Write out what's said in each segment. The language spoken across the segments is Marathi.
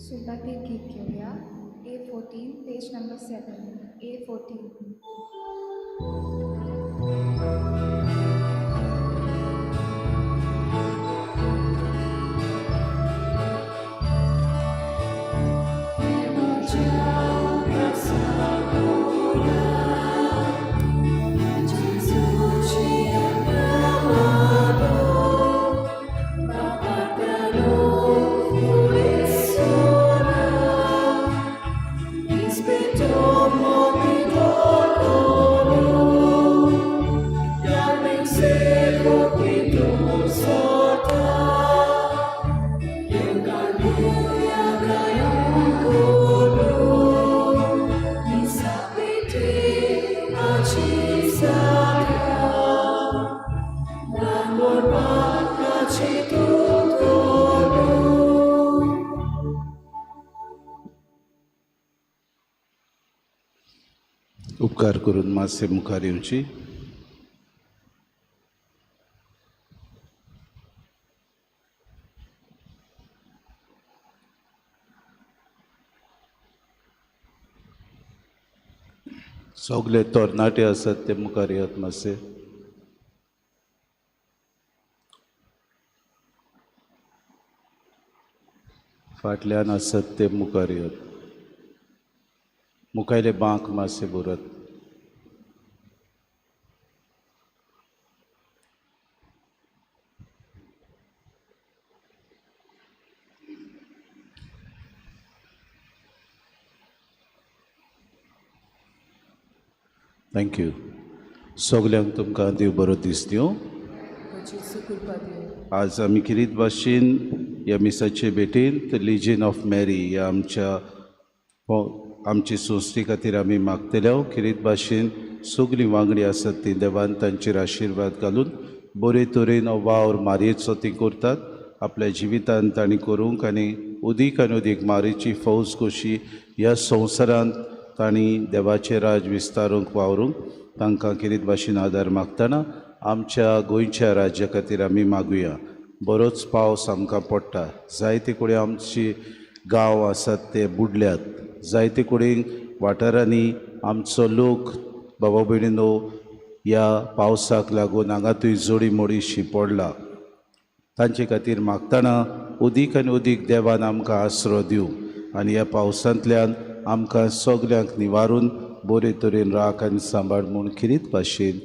सुरुवातीत गीत घेऊया. A14, page number 7. A14. उपकार करून मातशे मुखार येवची. सगळे तरणाटे आसात ते मुखार येयात मातशे. फाटल्यान आसत ते मुखार येयात. मुखायले बांक मातशे बरात. थँक्यू. सगल्यांक तुमकां देव बरो दीस दिवं. आज आमी किरीत भाशेन ह्या मिसाचे भेटेंत लिजन ऑफ मॅरी ह्या आमची संस्थे खातीर आमी मागतले. किरीत भाशेन सगलीं वांगडी आसात ती देवान तांचेर आशिर्वाद घालून बरे तरेन हो वावर मारयेचो ती करतात. आपल्या जिवितांत तांणी करूंक आनी उदीक मारयेची फौज कशी ह्या संवसारांत तांणी देवाचें राज विस्तारूंक वावरूंक तांकां किरीत भाशेन आदार मागतना आमच्या गोंयच्या राज्या खातीर आमी मागुया. बरोच पावस आमकां पडटा. जायते कडेन आमची गांव आसात ते बुडल्यात. जायते कडेन वाठारांनी आमचो लोक बाबा भयणीनो ह्या पावसाक लागून हांगातूय जोडी मोडीशी पडला. तांचे खातीर मागतना उदीक आनी उदीक देवान आमकां आसरो दिवं आनी ह्या पावसांतल्यान आमकां सगल्यांक निवारून बरे तरेन राख आनी सांबाळ म्हूण किरीत भाशेन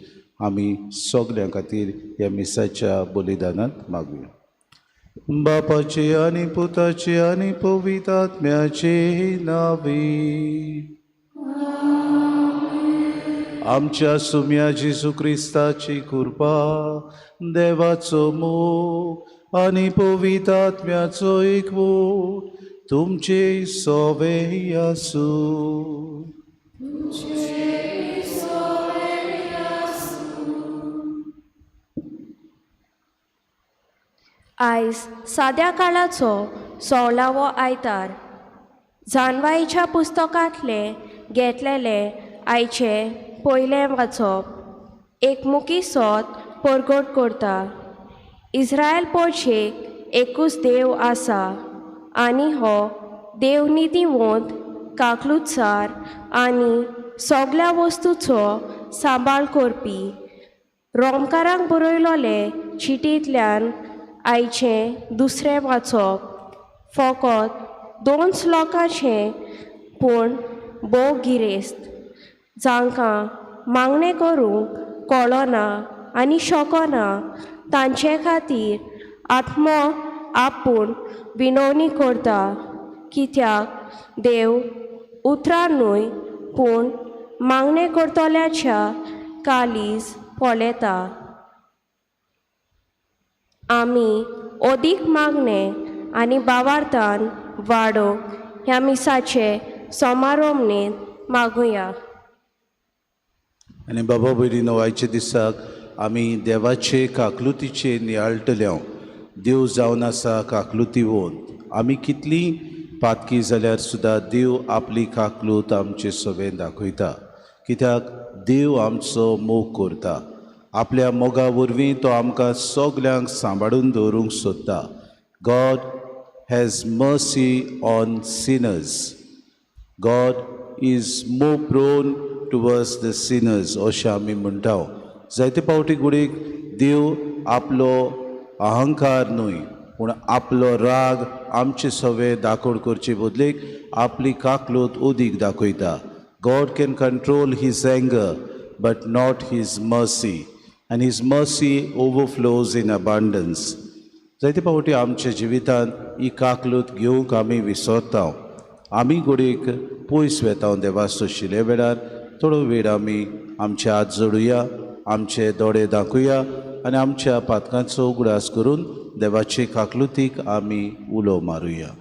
आमी सगल्यां खातीर ह्या मिसाच्या बलिदानांत मागुया. बापाचे आनी पुताचे आनी पवित्र आत्म्याचे नांवे. आमच्या सुम्या जेजू क्रिस्ताची कृपा, देवाचो मोग आनी पवित्र आत्म्याचो एकवट तुमचे सवे आसूं. आयज साद्या काळाचो 16वो आयतार. जानवाईच्या पुस्तकांतले घेतलेले आयचे पयलें वाचप एक मुखीसोत परगट करता. इस्रायल पोळशेक एकूच देव आसा आनी हो देव नितीवंत, काकलुतसार आनी सगळ्या वस्तूचो सांबाळ करपी. रोमकारांक बरयलोले चिटींतल्यान आयचें दुसरें वाचप फकत 2 श्लोकांचें पूण भोव गिरेस्त. जांकां मागणें करूंक कळना आनी शकना तांचे खातीर आत्मो आपूण विनवणी करता. कित्याक देव उतरांनूय पूण मागणें करतल्याच्या कालीज पळयता. आमी अदीक मागणें आनी भावार्थान वाडोवंक ह्या मिसाचे समारंभेंत मागुया. आनी बाबा भयणीनो आयच्या दिसाक आमी देवाचे काकलुतीचे नियाळटल्यो. देव जावन आसा काकलुतीवंत. आमी कितलीं पातकी जाल्यार सुद्दां देव आपली काकलूत आमचे सवेन दाखयता. कित्याक देव आमचो मोग करता. आपल्या मोगा वरवीं तो आमकां सगल्यांक सांबाळून दवरूंक सोदता. God has mercy on sinners. God is more prone towards the sinners, अशें आमी म्हणटा. जायते पावटी घडीक देव आपलो अहंकार न्हय पूण आपलो राग आमचे सवे दाखोड करचे बदलेक आपली काकलूत ओदीक दाखयता. God can control his anger but not his mercy, and his mercy overflows in abundance. जायते पावटी आमच्या जिवितांत ही काकलूत घेवंक आमी विसरता. आमी घडीक पयस वेता देवाचो शिले वेळार थोडो वेळ आमी आमचे हात जोडुया, आमचे दोळे दाखुया आनी आमच्या पातकांचो उगडास करून देवाचे काकलुतीक आमी उलो मारुया.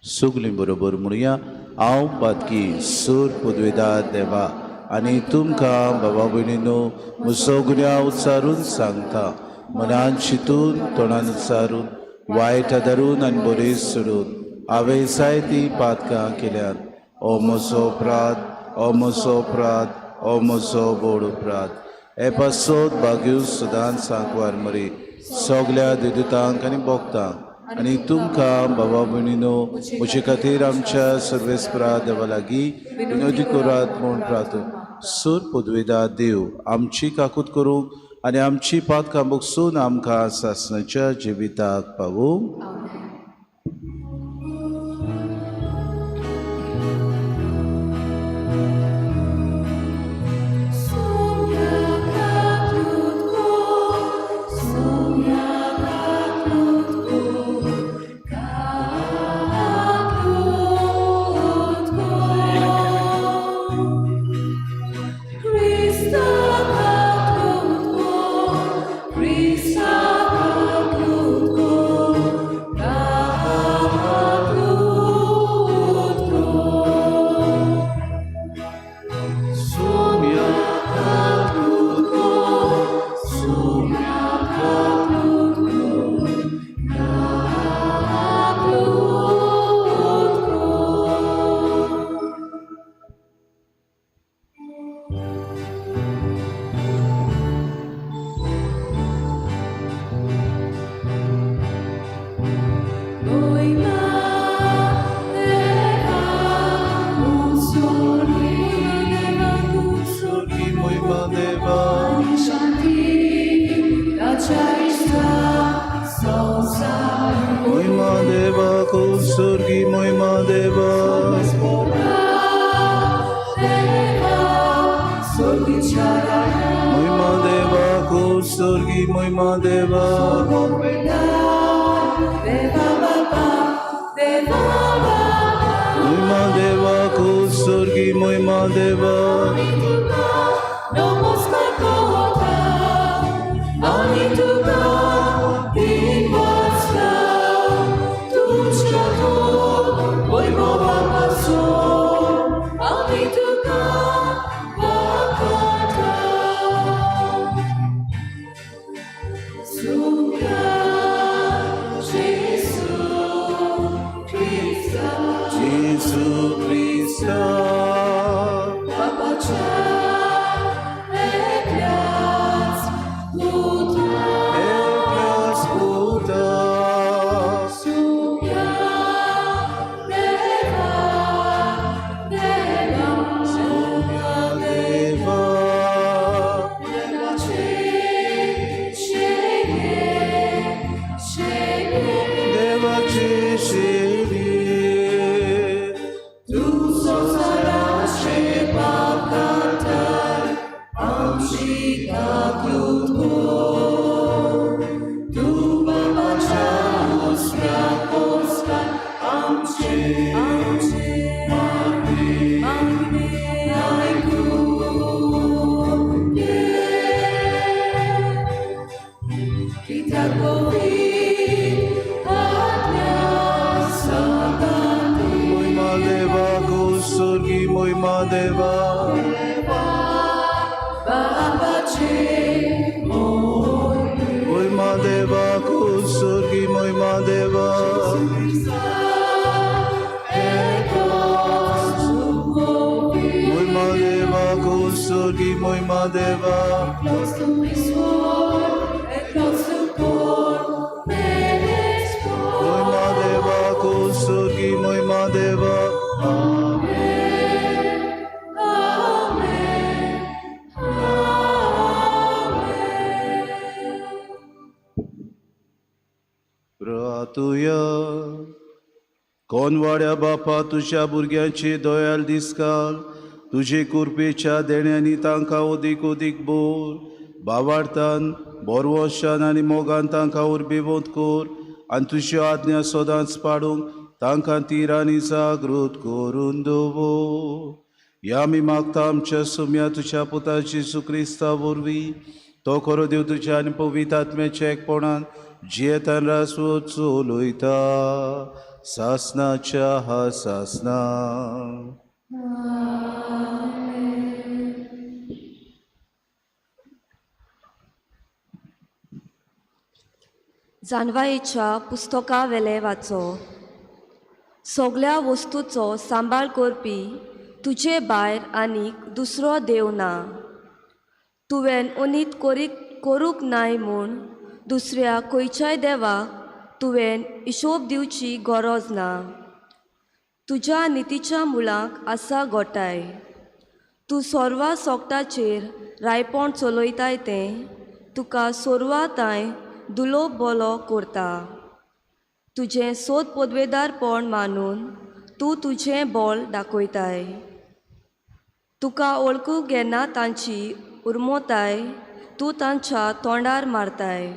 सगलीं बरोबर म्हणुया. हांव पातकी सूर पदवेदार देवा आनी तुमकां बाबा भयणीनो म्हजो गुन्यांव उच्चारून सांगता. मनान चिंतून तोंडान उच्चारून वायट आदारून आनी बरें सोडून हांवें जायतीं पातकां केल्यात. ओ म्हजो अपराध, ओ म्हजो अपराध, ओ म्हजो व्हड अपराध. हे पासत भाग्यूस सदांच सांकवार मरी सगल्या देदूतांक आनी भोगतांक आनी तुमकां बाबा भयणीनो म्हजे खातीर आमच्या सर्वेस्परा देवा लागीं विनोदी करात म्हूण प्रार्थना. सूर पदवेदार देव आमची काकूत करूंक आनी आमची पातकां भोगसून आमकां सासणाच्या जिविताक पावूंक. Baba, कुसुर्गी मोहिमा देवा Close to his sword and close to God, man is born. मोहिमा देवा कुसुर्गी मोहिमा देवा प्रातुया कोनवाड्या बापा तुझ्या भुरग्यांची दोयाल दीस घाल तुझे कुरपेच्या देण्यांनी तांकां ओदीक ओदीक बोर भावार्थान बोरवोशान आनी मोगान तांकां उर्बेवंत कोर आनी तुज्यो आज्ञा सदांच पाडूंक तांकां तिरांनी जागृत करून दवर ह्या आमी मागता आमच्या सुम्या तुज्या पुता जेजू क्रिस्ता वरवीं तो खरो देव तुज्या आनी पवित्र आत्म्याच्या एकपणान जियेतान रासवो चलोयता सासनाच्या हा सासना जानवायेच्या पुस्तका वेले वाचो सगळ्या वस्तूचो सांबाळ करपी तुजे भायर आनीक दुसरो देव ना तुवें उनीत करूंक नाय म्हूण दुसऱ्या खंयच्याय देवाक तुवें हिशोब दिवची गरज ना तुज्या नितीच्या मुळांक आसा गोठाय तूं सोरवा सोकटाचेर रायपण चलयताय तें तुका सोरवाताय दुलोप बोलो करता तुजें सोद पदवेदारपण मानून तूं तुजें बोल दाखयताय तुका वळखूंक घेना तांची उर्मोताय तूं तांच्या तोंडार मारताय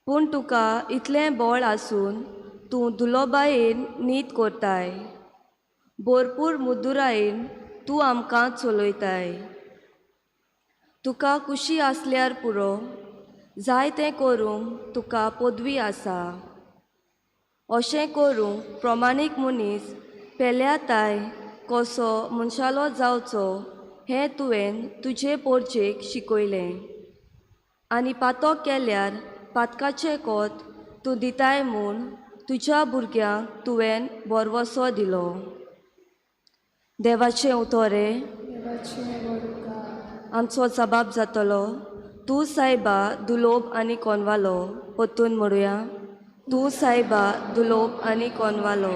पूण तुका इतलें बळ आसून तूं दुलोबायेन न्हीद करताय भरपूर मुद्दुरायेन तूं आमकां चलयताय तुका खुशी आसल्यार पुरो जाय तें करूंक तुका पदवी आसा अशें करूंक प्रमाणीक मनीस पेल्याताय कसो मनशालो जावचो हें तुवें तुजे पोरचेक शिकयलें आनी पातक केल्यार पातकाचें कोत तूं दिताय म्हूण तुज्या भुरग्यांक तुवें बोरवोसो दिलो देवाचें उतोरें आमचो जबाब जातलो तूं सायबा दुलोब आनी कोनवालो परतून म्हणुया तूं सायबा दुलोब आनी कोनवालो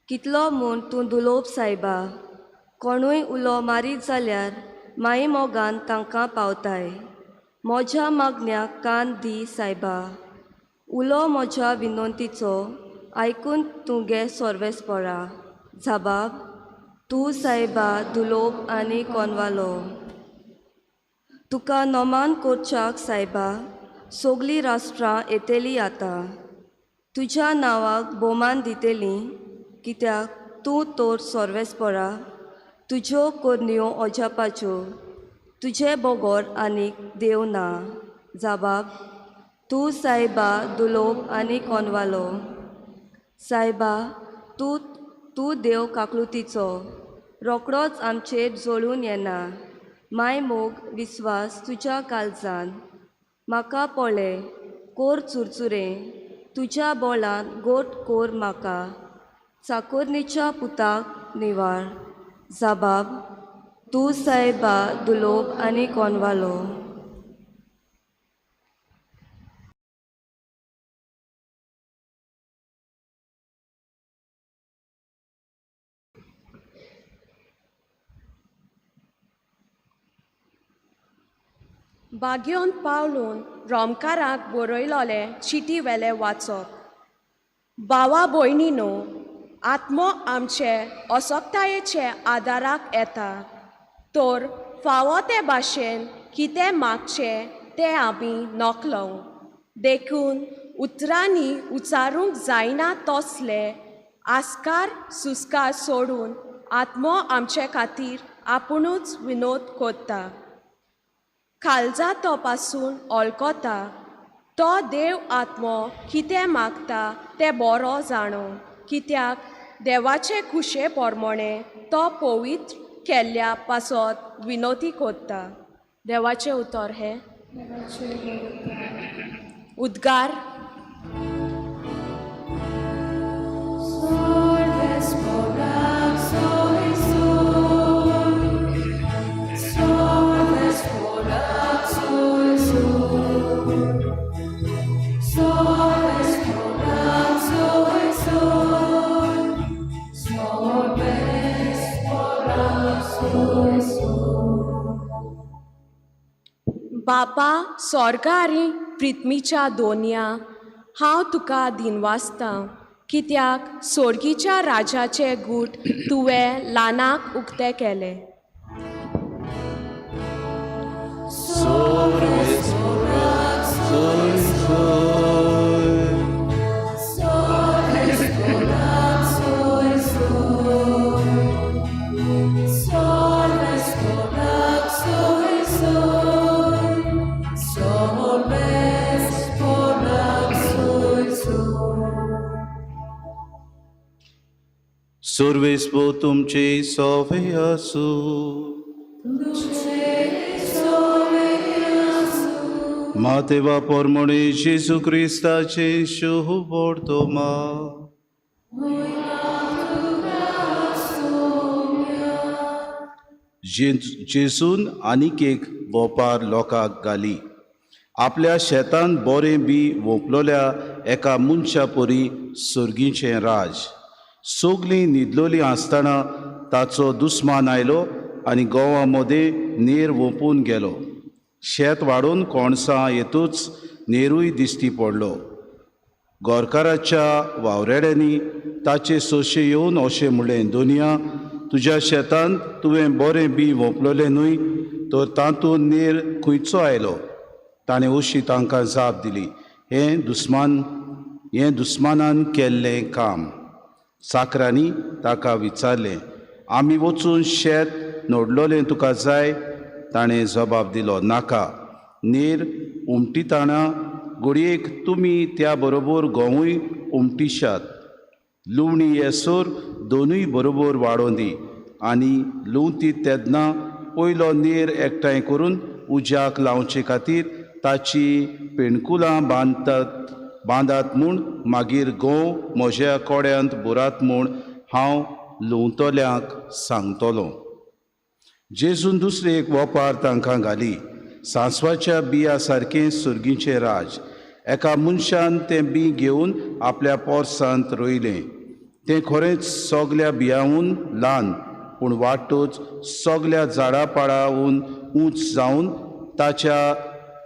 कितलो म्हूण तूं दुलोब सायबा कोणूय उलो मारीत जाल्यार माई मोगान तांकां पावताय म्हज्या मागण्याक कान दी सायबा उलो म्हज्या विनंतीचो आयकून तुगे सोर्वेस्परा जबाब तूं सायबा दुलोब आनी कोनवालो तुका नोमान करच्याक सायबा सगलीं राष्ट्रां येतेलीं आतां तुज्या नांवाक भोवमान दितेलीं कित्याक तूं तर सोर्वेस्परा तुज्यो कोरन्यो अजापाच्यो तुजे बोगोर आनीक देव ना जबाब तूं सायबा दुलोब आनी कोनवालो सायबा तूं देव काकलुतीचो रोकडोच आमचेर जळून येना माय मोग विस्वास तुज्या काळजान म्हाका पळय कोर चुरचुरें तुज्या बोलान गोट कोर म्हाका चाकोरणीच्या पुताक निवाळ जबाब तूं सायबा दुलोब आनी कोनवालो बागयोन पावलून रोमकाराक बरयलोले चिटी वेले वाचप भावा भयणीनो आत्मो आमचे असोक्तायेचे आदाराक येता तर फावो ते भाशेन कितें मागचें तें आमी नोकलो देखून उतरांनी उचारूंक जायना तसले आस्कार सुस्कार सोडून आत्मो आमचे खातीर आपुणूच विनोद कोत्ता काळजा तो पासून ऑल्कोता तो देव आत्मो कितें मागता तें बरो जाणो कित्याक देवाचे खुशे पोरमोणे तो पवित्र केल्ल्या पासत विनोती कोत्ता देवाचें उतर हें उद्गार Sorves por so बापा स्वर्गारी पृथ्वीच्या दोनया हांव तुका दिनवासतां कित्याक सोर्गीच्या राजाचे गूट तुवें ल्हानाक उक्ते केले. Survispo तुमचे सोवे आसू. Mateva pormone Jesu Christaचे शुभ वर्तमा. जेसून आनीक एक वोपार लोकांक घाली. आपल्या शेतान बोरें बी वोपलोल्या एका मनशा परी सुर्गीचें राज. सोगलीं न्हिदलोलीं आसतना ताचो दुस्मान आयलो आनी गोवा मदें नेर वोपून गेलो. शेत वाडून कोणसां येतूच नेरूय दिश्टी पडलो. गोरकाराच्या वावरेड्यांनी ताचे सोशे येवन अशें म्हणलें, दोनया तुज्या शेतांत तुवें बरें बी वोपलोलें न्हय, तर तातूंत नेर खंयचो आयलो? ताणें अशी तांकां जाप दिली, हें दुस्मानान केल्लें काम. चाकरांनी ताका विचारलें, आमी वचून शेत नोडलोलें तुका जाय? ताणें जबाब दिलो, नाका. नेर उमटिताना घडयेक तुमी त्या बरोबर गोंवूय उमटिशात. लुवणी येसोर दोनूय बरोबर वाडोवन दी. आनी लुवती तेदना पयलो नेर एकठांय करून उज्याक लावचे खातीर ताची पेणकुलां बांदात म्हूण मागीर गोव म्हज्या कोड्यांत बुरात म्हूण हांव लुवतोल्यांक सांगतलों. जेजून दुसरें एक वोपार तांकां घाली. सांसवाच्या बिया सारकें सुर्गीचें राज. एका मनशान तें बी घेवन आपल्या पोरसांत रोयलें. तें खरेंच सोगल्या बियांहून ल्हान, पूण वाटूच सोगल्या झाडां पाडावून उंच जावन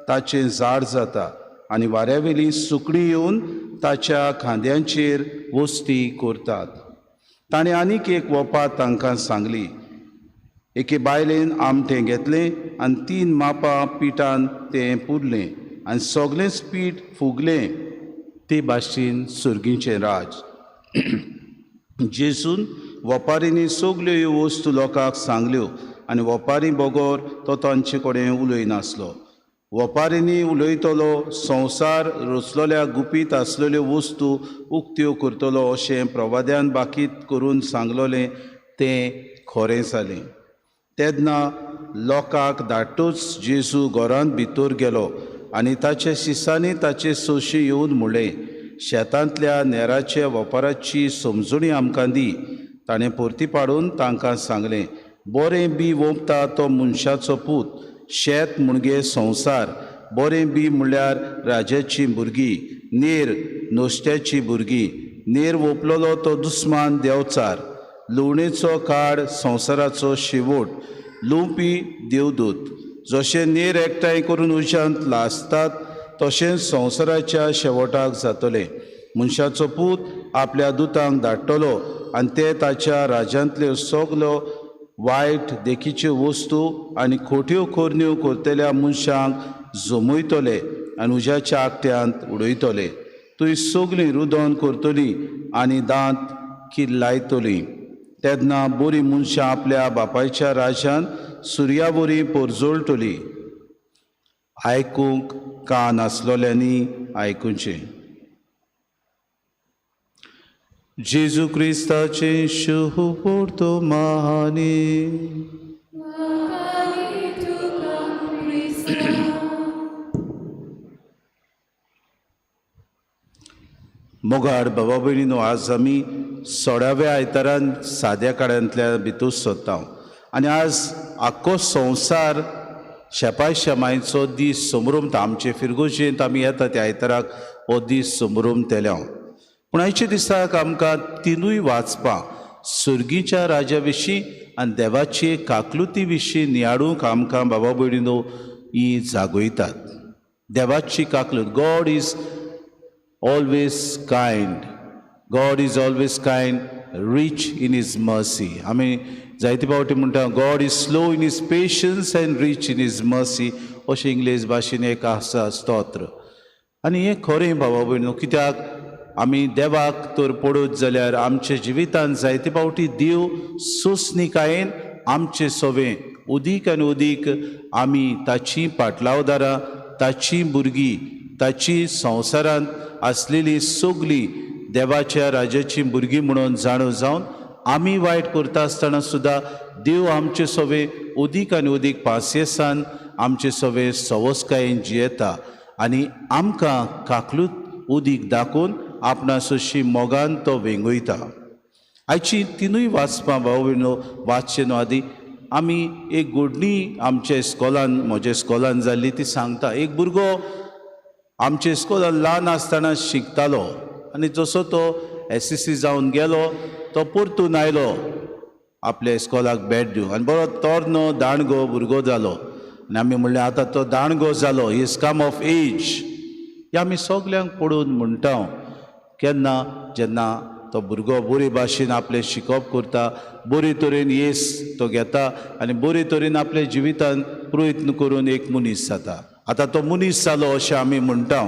ताचें झाड जाता आनी वाऱ्यावेलीं सुकणीं येवन ताच्या खांद्यांचेर वस्ती करतात. ताणें आनीक एक वोपार तांकां सांगली. एके बायलेन आमटें घेतलें आनी 3 मापां पिठान तें पुरलें आनी सोगलेंच पीठ फुगलें. ते भाशेन सुर्गीचें राज. जेसून वोपारींनी सगल्यो ह्यो वस्तू लोकांक सांगल्यो आनी वोपारी बोगोर तो तांचे कडेन उलयनासलो. वोपारींनी उलयतलो संवसार रचलोल्या गुपीत आसलेल्यो वस्तू उक्त्यो करतलो अशें प्रवाद्यान बाकीत करून सांगलोलें तें खरें जालें. तेन्ना लोकांक धाडटूच जेजू घरांत भितर गेलो आनी ताच्या शिसांनी ताचे सोशी येवन म्हणलें, शेतांतल्या नेराच्या वोपाराची समजुणी आमकां दी. ताणें परती पाडून तांकां सांगलें, बरें बी वोंपता तो मनशाचो पूत. शेत म्हणजे संवसार. बरें बी म्हणल्यार राजाची भुरगीं. नेर नुस्त्याची भुरगीं. नेर वोपलोलो तो दुस्मान देंवचार. लुवणेचो काड संवसाराचो शेवट. लुवपी देवदूत. जशें नेर एकठांय करून उज्यांत लासतात तशेंच संवसाराच्या शेवटाक जातलें. मनशाचो पूत आपल्या दुतांक धाडटलो आनी ते ताच्या राज्यांतल्यो सगल्यो वायट देखीच्यो वस्तू आनी खोट्यो खोरण्यो करतल्या मनशांक जमयतले आनी उज्याच्या आकट्यांत उडयतले. थंय सगलीं रुदन करतलीं आनी दांत किल्लायतलीं. तेन्ना बरीं मनशां आपल्या बापायच्या राज्यांत सुर्या बरीं पोरजोळटलीं. आयकूंक कान आसलोल्यांनी आयकुचें. जेजू क्रिस्ताचे शुभ वर्तमानी. मोगाड बाबा भयणीनो, आज आमी 16व्या आयतारान साद्या काळांतल्या भितर सोदता आनी आज आख्खो संवसार शेपाय शेमायचो दीस समरुमता. आमचे फिरगोशेंत आमी येता त्या आयताराक हो दीस समरुमतेल्या. पूण आयच्या दिसाक आमकां तिनूय वाचपां सुर्गीच्या राजा विशीं आनी देवाची काकलुती विशीं नियाडूंक आमकां बाबा भयणीनो ही जागयतात. देवाची काकलूत. God is always kind. God is always kind, rich in his mercy. आमी जायते फावटी म्हणटा God is slow in his patience and rich in his mercy, अशें इंग्लीश भाशेन एक आसा स्तोत्र. आनी हें खरें बाबा भयणीनो, कित्याक आमी देवाक तर पळोवत जाल्यार आमच्या जिवितांत जायते फावटी देव सोंसणिकायेन आमचे सवें उदीक आनी उदीक आमी ताची पाटलावदारां, ताची भुरगीं, ताची संवसारांत आसलेली सगलीं देवाच्या राजाची भुरगीं म्हणून जाणो जावन आमी वायट करता आसतना सुद्दां देव आमचे सवें उदीक आनी उदीक पासियेंसान आमचे सवें सवस्कायेन जियेता आनी आमकां काकलूत उदीक दाखोवन आपणा सशी मोगान तो वेंगयता. आयची तिनूय वाचपां भाव भयणो वाचचे न्हू आदी आमी एक घडणी आमच्या इस्कॉलान, म्हज्या इस्कॉलान जाल्ली ती सांगता. एक भुरगो आमच्या इस्कॉलान ल्हान आसतना शिकतालो आनी जसो तो SSC जावन गेलो तो परतून आयलो आपल्या इस्कॉलाक भेट दिवंक आनी बरो तोरनो दांडगो भुरगो जालो. आनी आमी म्हणलें आतां तो दांडगो जालो, he is come of age. हे आमी सगल्यांक पळोवन म्हणटा केन्ना जेन्ना तो भुरगो बरे भाशेन आपलें शिकप करता, बरे तरेन येस तो घेता आनी बरे तरेन आपल्या जिवितांत प्रयत्न करून एक मनीस जाता. आतां तो मनीस जालो अशें आमी म्हणटा.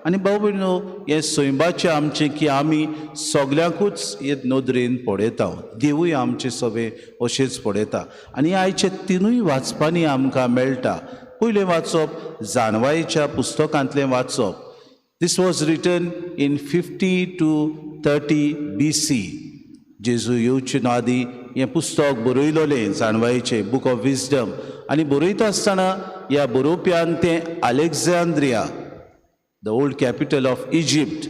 आनी भाव भयणो, हें सैमाचें आमचें की आमी सगल्यांकूच हे नदरेन पळयता. देवूय आमचे सवें अशेंच पळयता. आनी आयचे तिनूय वाचपांनी आमकां मेळटा. पयलें वाचप जाणवायेच्या पुस्तकांतलें वाचप. This was written in 50 to 30 BC. जेजू येवचे आदी हें पुस्तक बरयलोलें जाणवायेचें, बूक ऑफ विजडम. आनी बरयता आसतना ह्या बरोवप्यान तें Alexandria, the old capital of Egypt,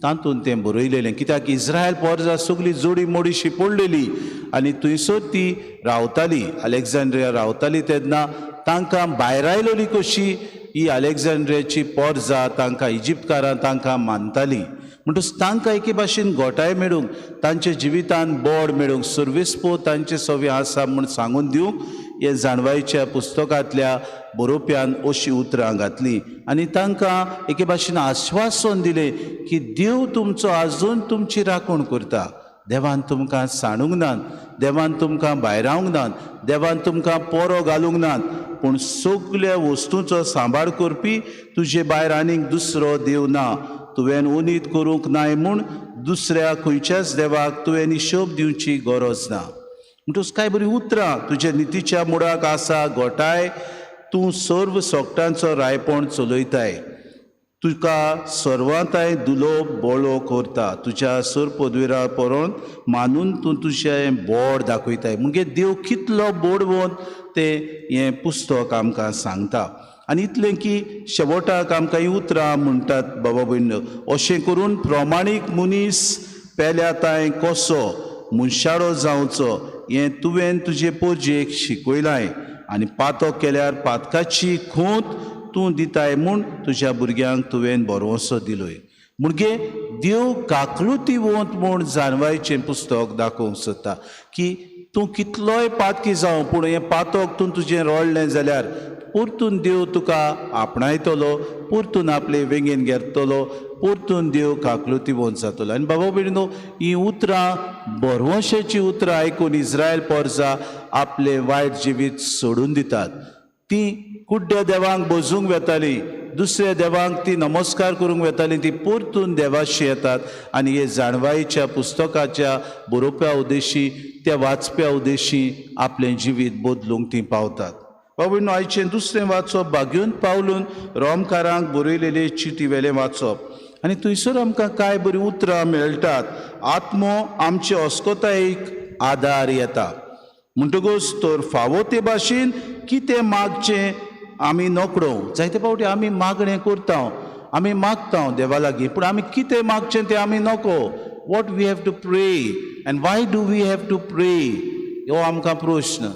तातूंत तें बरयलेलें. कित्याक इस्रायल पोरजां सगळीं जोडी मोडीशी पडलेली आनी थंयसर ती रावताली, अलेक्झांड्रिया रावताली. तेन्ना तांकां भायर आयलोली कशी ही अलेक्झांड्रियाची पोरजां तांकां इजिप्तकारां तांकां मानतालीं. म्हणटच तांकां एके भाशेन गोठाय मेळूंक, तांच्या जिवितांत बोड मेळूंक, सर्वेस्पो तांचे सवें आसा म्हूण सांगून दिवंक हे जाणवायेच्या पुस्तकांतल्या बरोवप्यान अशीं उतरां घातलीं आनी तांकां एके भाशेन आश्वासन दिलें की देव तुमचो आजून तुमची राखण करता. देवान तुमकां सांडूंक नात, देवान तुमकां भायर रावंक नात, देवान तुमकां पोरो घालूंक नात, पूण सगल्या वस्तूंचो सांबाळ करपी तुजे भायर आनीक दुसरो देव ना. तुवें उनीत करूंक नाय म्हूण दुसऱ्या खंयच्याच देवाक तुवें हिशोब दिवची गरज ना. म्हणटच कांय बरीं उतरां तुज्या नितीच्या मुडाक आसा. गोठाय तूं सर्व सोगटांचो रायपण चलयताय, तुका सर्वांताय दुलोब बोळो करता, तुज्या सर पदवीरा परोन मानून तूं तुजें बोड दाखयताय. म्हणजे देव कितलो बोडवोन तें हें पुस्तक आमकां सांगता. आनी इतलें की शेवटाक आमकां ही उतरां म्हणटात बाबा भयणो, अशें करून प्रमाणीक मनीस पेल्याताय कसो मनशाळो जावचो हें तुवें तुजे पोरजेक शिकयलाय आनी पातक केल्यार पातकाची खूंत तूं दिताय म्हूण तुज्या भुरग्यांक तुवें बरोवसो दिलोय. म्हणजे देव काकलुती वोत म्हूण जाणवायेचें पुस्तक दाखोवंक सोदता की तूं कितलोय पातकी जावं पूण हें पातक तूं तुजें रोडलें जाल्यार परतून देव तुका आपणायतलो, परतून आपले वेंगेन घेतलो, परतून देव काकलुती वोत जातलो. आनी बाबा भयणीनो, ही उतरां बरवशेची उतरां आयकून इस्रायल पोरजां आपले वायट जिवीत सोडून दितात. ती कुड्ड्या देवांक बजूंक वेतालीं, दुसऱ्या देवांक ती नमस्कार करूंक वेतालीं, ती परतून देवाशी येतात आनी हे जाणवायेच्या पुस्तकाच्या बरोवप्या उद्देशी, त्या वाचप्या उद्देशी आपलें जिवीत बदलूंक ती पावतात. बाबा आयचें दुसरें वाचप भाग्यून पावलून रोमकारांक बरयलेली चिटी वेलें वाचप आनी थंयसर आमकां कांय बरीं उतरां मेळटात. आत्मो आमचे अस्कोतायेक आदार येता. म्हणटकूच तर फावो ते भाशेन कितें मागचें आमी नोकळो. जायते फावटी आमी मागणें करता, आमी मागता देवा लागीं, पूण आमी कितें मागचें तें आमी नोको. What we have to pray and why do we have to pray, हो आमकां प्रश्न.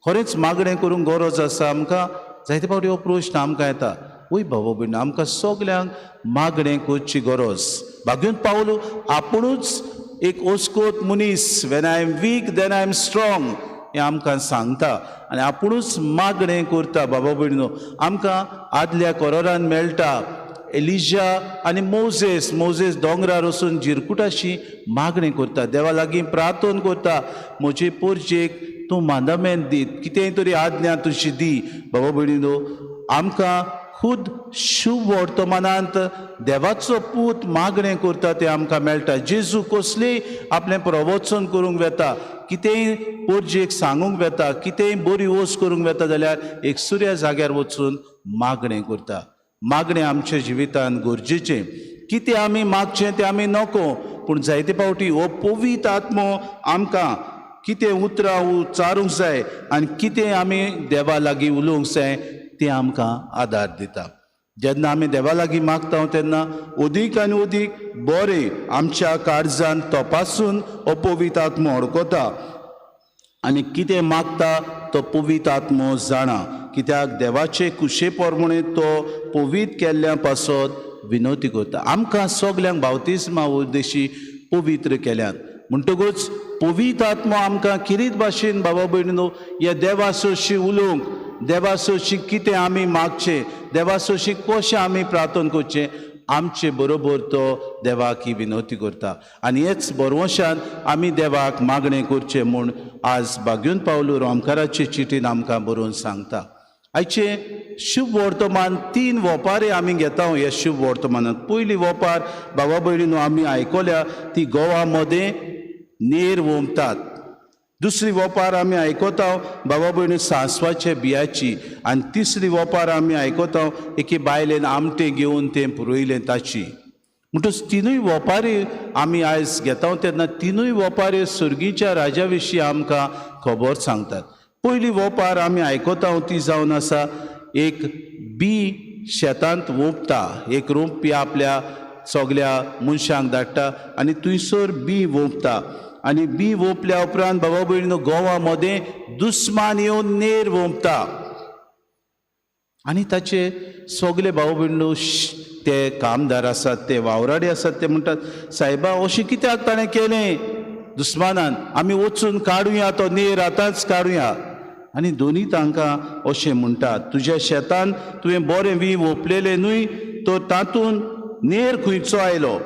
खरेंच मागणें करूंक गरज आसा आमकां? जायते फावटी हो प्रश्न आमकां येता. वय भाव भयण, आमकां सगल्यांक मागणें करची गरज. भाग्यून पावलो आपुणूच एक ओस्कोत मनीस, when I am weak then I am strong, हें आमकां सांगता आनी आपुणूच मागणें करता बाबा भयणीनो. आमकां आदल्या कोरोरान मेळटा एलिजा आनी मोजेस दोंगरार वचून जिरकुटाशी मागणें करता, देवा लागीं प्रार्थना करता, म्हजे पोरचेक तूं मांदामेंत दी, कितेंय तरी आज्ञा तुजी दी. बाबा भयणीनो, आमकां खुद शुभ वर्तमानांत देवाचो पूत मागणें करता तें आमकां मेळटा. जेजू कसलेय आपलें प्रवचन करूंक वेता, कितेंय पोरचेक सांगूंक वेता, कितेंय बरी वस्त करूंक वेता जाल्यार एक सुऱ्या जाग्यार वचून मागणें करता. मागणें आमच्या जिवितांत गरजेचें. कितें आमी मागचें तें आमी नको, पूण जायते फावटी हो पवित्र आत्मो आमकां कितें उतरां उच्चारूंक जाय आनी कितें आमी देवा लागीं उलोवंक जाय तें आमकां आदार दिता. जेन्ना आमी देवा लागीं मागता तेन्ना अदीक आनी अदीक बरें आमच्या काळजांत तपासून हो पवित्र आत्मो अडकता आनी कितें मागता तो पवित्र आत्मो जाणा. कित्याक देवाचे कुशे पोरमणे तो पवित्र केल्ल्या पासत विनवती करता. आमकां सगल्यांक बावतिस्मा उद्देशी पवित्र केल्यात म्हणटकूच पवित्र आत्मो आमकां किरीत भाशेन बाबा भयणीनो ह्या देवा सशी उलोवंक, देवा सशी कितें आमी मागचें, देवा सशी कशें आमी प्रार्थना करचें, आमचे बरोबर तो देवाक ही विनवती करता. आनी हेच बरवशान आमी देवाक मागणें करचें म्हूण आज बागून पावलू रोमकाराचे चिठीन आमकां बरोवन सांगता. आयचे शुभ वर्तमान 3 वोपारी आमी घेता ह्या शुभ वर्तमानांत. पयली वोपार बाबा भयणीनो आमी आयकल्या ती गोवा मदें नेर वोमतात. दुसरी वोपार आमी आयकता बाबा भयणी सांसवाचे बियाची. आनी तिसरी वोपार आमी आयकता एके बायलेन आमटें घेवन तें पुरयलें ताची. म्हणटच तिनूय वोपारी आमी आयज घेता तेन्ना तिनूय वोपारी सुर्गीच्या राजा विशीं आमकां खबर सांगतात. पयली वोपार आमी आयकता ती जावन आसा एक बी शेतांत वोपता, एक रोंपी आपल्या सगल्या मनशांक धाडटा आनी थंयसर बी वोपता. आनी बी वोपल्या उपरांत बाबा भयणीनो गोवा मदें दुस्मान येवन नेर वोंपता आनी ताचे सगले बाबा भयणीनो ते कामदार आसात, ते वावराडे आसात, ते म्हणटात सायबा अशें कित्याक ताणें केलें दुस्मानान, आमी वचून काडुया तो नेर आतांच काडुया. आनी दोनी तांकां अशें म्हणटात तुज्या शेतान तुवें बरें वी वोपलेलें न्हय, तो तातूंत नेर खंयचो आयलो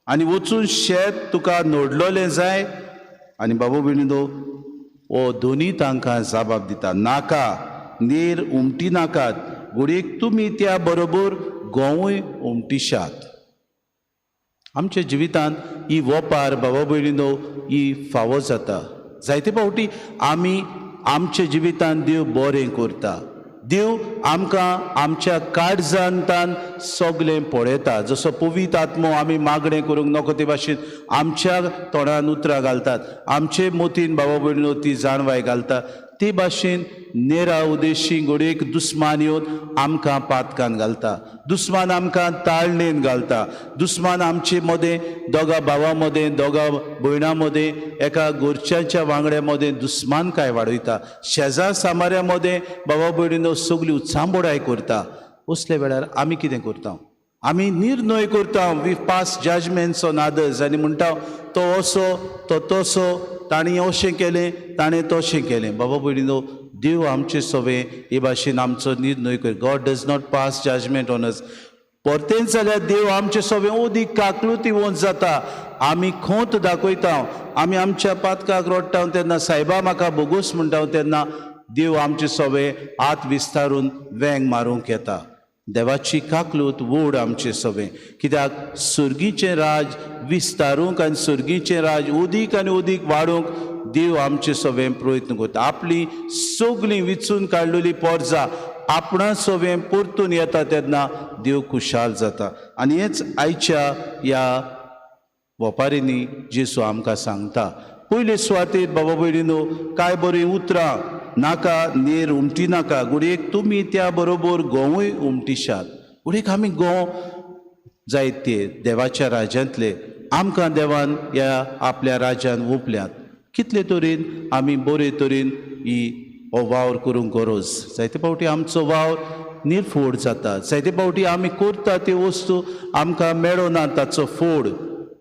आनी वचून शेत तुका नोडलोलें जाय. आनी बाबा भयणीनो हो दोनी तांकां जबाब दिता, नाका, नेर उमटी नाकात, घडयेक तुमी त्या बरोबर गोंवूय उमटिशात. आमच्या जिवितांत ही वोपार बाबा भयणीनो ही फावो जाता. जायते फावटी आमी आमच्या जिवितांत देव बरें करता. देव आमकां आमच्या काळजांतान सगलें पळयता. जसो पवित्र आत्मो आमी मागणें करूंक नको ते भाशेन आमच्या तोंडान उतरां घालतात, आमचे मोतीन बाबा भयणीनो ती जाणवाय घालता. ते भाशेन नेरा उद्देशी घडयेक दुस्मान येवन आमकां पातकान घालता, दुस्मान आमकां ताळणेन घालता, दुस्मान आमचे मदें दोगा भावां मदें, दोगा भयणां मदें, एका घरच्यांच्या वांगड्या मदें दुस्मानकाय वाडयता, शेजार सामाऱ्या मदें बाबा भयणीनो सगली उत्सांबोडाय करता. असल्या वेळार आमी कितें करता? आमी निर्णय करता, we pass judgements on others आनी म्हणटा तो असो तो तसो, ताणें अशें केलें ताणें तशें केलें. बाबा भयणीनो देव आमचे सवे हे भाशेन आमचो निर्णय कर. God does not pass judgement on us. परतेंच जाल्यार देव आमचे सवे ओदीक काकलुती वोंत जाता. आमी खोंत दाखयता, आमी आमच्या पातकाक रोडटा तेन्ना सायबा म्हाका बोगूस म्हणटा तेन्ना देव आमचे सवे हात विस्तारून वेंग मारूंक येता. देवाची काकलूत वोड आमचे सवे, कित्याक सुर्गीचें राज विस्तारूंक आनी सुर्गीचें राज ओदीक आनी ओदीक वाडूंक देव आमचे सवे प्रयत्न करता. आपली सगलीं विचून काडलेली पोरजां आपणा सवें परतून येता तेन्ना देव खुशाल जाता. आनी हेच आयच्या ह्या वोपारींनी जेसू आमकां सांगता. पयले सुवातेर बाबा भयणीनो कांय बरीं उतरां, नाका नेर उमटी नाका, घडयेक तुमी त्या बरोबर गोंवूय उमटिशात. घडयेक आमी गोंव जायते देवाच्या राज्यांतले आमकां देवान ह्या आपल्या राज्यान ओपल्यात. कितले तरेन आमी बरे तरेन ही हो वावर करूंक गरज. जायते फावटी आमचो वावर निर्फोड जाता, जायते फावटी आमी करता त्यो वस्तू आमकां मेळना ताचो फोड.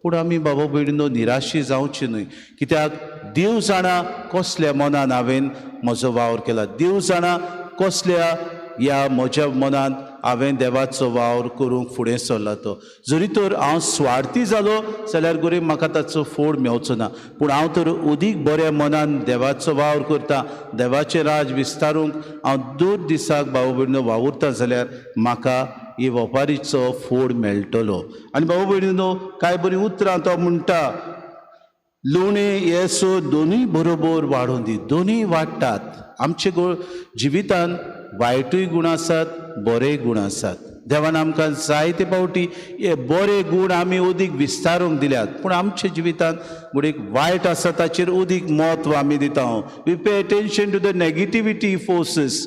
पूण आमी बाबा भयणीनो निराशी जावची न्हय, कित्याक देव जाणा कसल्या मनान हांवें म्हजो वावर केला, देव जाणा कसल्या ह्या म्हज्या मनान हांवें देवाचो वावर करूंक फुडें सरला तो. जरी तर हांव स्वार्थी जालो जाल्यार गोरे म्हाका ताचो फोड मेवचो ना, पूण हांव तर अदीक बऱ्या मनान देवाचो वावर करता, देवाचें राज विस्तारूंक हांव दर दिसाक भाव भयणीनो वावुरता जाल्यार म्हाका ही वेपारीचो फोड मेळटलो. आनी भाव भयणीनो कांय बरीं उतरां तो म्हणटा, लुणें येसो दोनूय बरोबर वाडोवन दी. दोनूय वाडटात. आमचे जिवितान वायटूय गूण आसात, बरेय गूण आसात. देवान आमकां जायते फावटी हे बरे गूण आमी अदीक विस्तारूंक दिल्यात, पूण आमच्या जिवितान एक वायट आसा ताचेर अदीक म्हत्व आमी दिता. We pay attention to the negativity forces,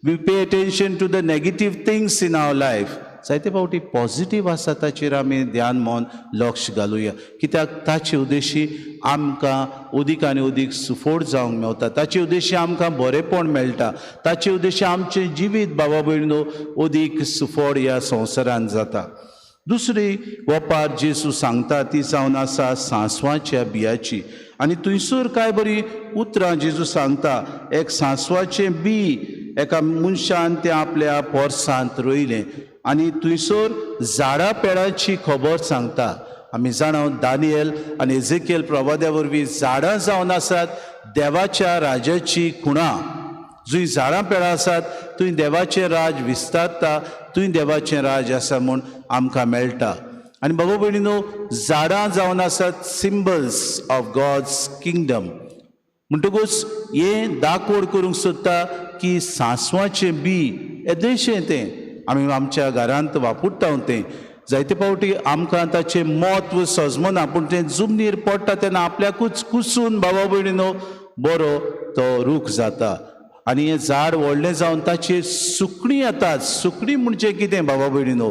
we pay attention to the negative things in our life. जायते फावटी पॉझिटीव आसा ताचेर आमी ध्यान मोन लक्ष घालुया, कित्याक ताचे उद्देशी आमकां अदीक आनी अदीक सुफोड जावंक मेवता, ताचे उद्देशी आमकां बरेंपण मेळटा, ताचे उद्देशी आमचें जिवीत भावा भयणीनो अदीक सुफोड ह्या संवसारांत जाता. दुसरी वपार जेजू सांगता ती जावन आसा सांसवाच्या बियाची. आनी थंयसर कांय बरीं उतरां जेजू सांगता. एक सांसवाचें बी एका मनशान तें आपल्या पोरसांत रोयलें आनी थंयसर झाडां पेडाची खबर सांगता. आमी जाणा दानियल आनी एजेकियल प्रवाद्या वरवीं झाडां जावन आसात देवाच्या राजाची खुणां. जंय झाडां पेडां आसात थंय देवाचें राज विस्तारता, थंय देवाचें राज आसा म्हूण आमकां मेळटा. आनी बाबा भयणीनो झाडां जावन आसात सिंबल्स ऑफ गॉड्स किंगडम. म्हणटकूच हें दाखोड करूंक सोदता की सांसवाचें बी येदेशें तें आमी आमच्या घरांत वापरता. तें जायते फावटी आमकां ताचें म्हत्व सजमना, पूण तें जमनीर पडटा तेन्ना आपल्याकूच कुसून भावा भयणीनो बरो तो रूख जाता. आनी हें झाड व्हडलें जावन ताचेर सुकणीं येतात. सुकणीं म्हणजे कितें भावा भयणीनो?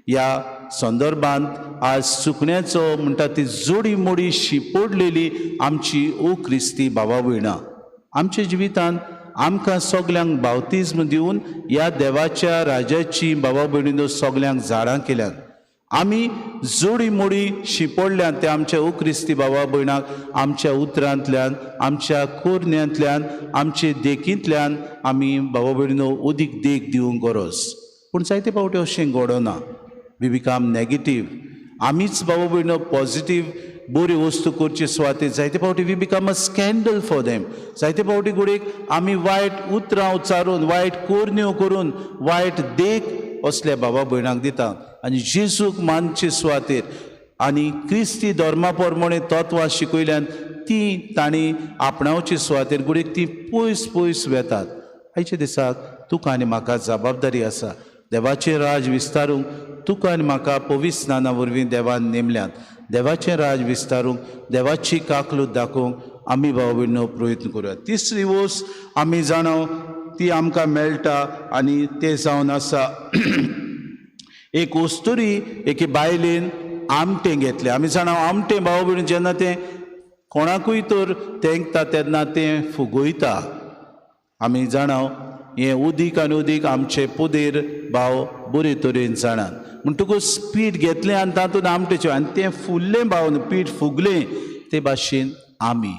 ह्या संदर्भांत आज सुकण्याचो म्हणटा ती जोडी मोडी शिंपडलेली आमची क्रिस्ती भावा भयणां. आमच्या जिवितान आमकां सगल्यांक बावतिज्म दिवन ह्या देवाच्या राजाची भावा भयणीनो सगल्यांक झाडां केल्यात. आमी जोडी मोडी शिंपडल्यात ते आमच्या क्रिस्ती भावा भयणाक आमच्या उतरांतल्यान, आमच्या कोरण्यांतल्यान, आमचे देखींतल्यान आमी भावा भयणीनो अदीक देख दिवंक गरज. पूण जायते फावटी अशें घडना. We become negative. आमीच भावा भयणीनो पॉझिटीव बरी वस्तू करचे सुवातेर जायते फावटी we become a scandal for them. जायते फावटी गुडेक आमी वायट उतरां उच्चारून, वायट कोरण्यो करून, वायट देख असल्या भावा भयणांक दिता. आनी जेजूक मानचे सुवातेर आनी क्रिस्ती धर्मा प्रमाणे तत्वां शिकयल्यान ती तांणी आपणावचे सुवातेर गुडेक ती पयस पयस वेतात. आयच्या दिसाक तुका आनी म्हाका जबाबदारी आसा. देवाचें राज विस्तारूंक तुका आनी म्हाका पवित्र स्नाना वरवीं देवान नेमल्यात. देवाचें राज विस्तारूंक, देवाची काकलूत दाखोवंक आमी भाव भयणीनो प्रयत्न करुया. तिसरी वस्त आमी जाणो ती आमकां मेळटा आनी तें जावन आसा एक वस्तुरी एके बायलेन आमटें घेतलें. आमी जाणा आमटें भाव भयणी जेन्ना तें कोणाकूय तर तेंकता तेन्ना तें फुगयता. आमी जाणा हें उदीक आनी उदीक आमचे पोदेर भाव बरे तरेन जाणात. म्हणटकूच पीठ घेतलें आनी तातूंत आमटेचें आनी तें फुल्लें भाव पीठ फुगलें ते भाशेन आमी.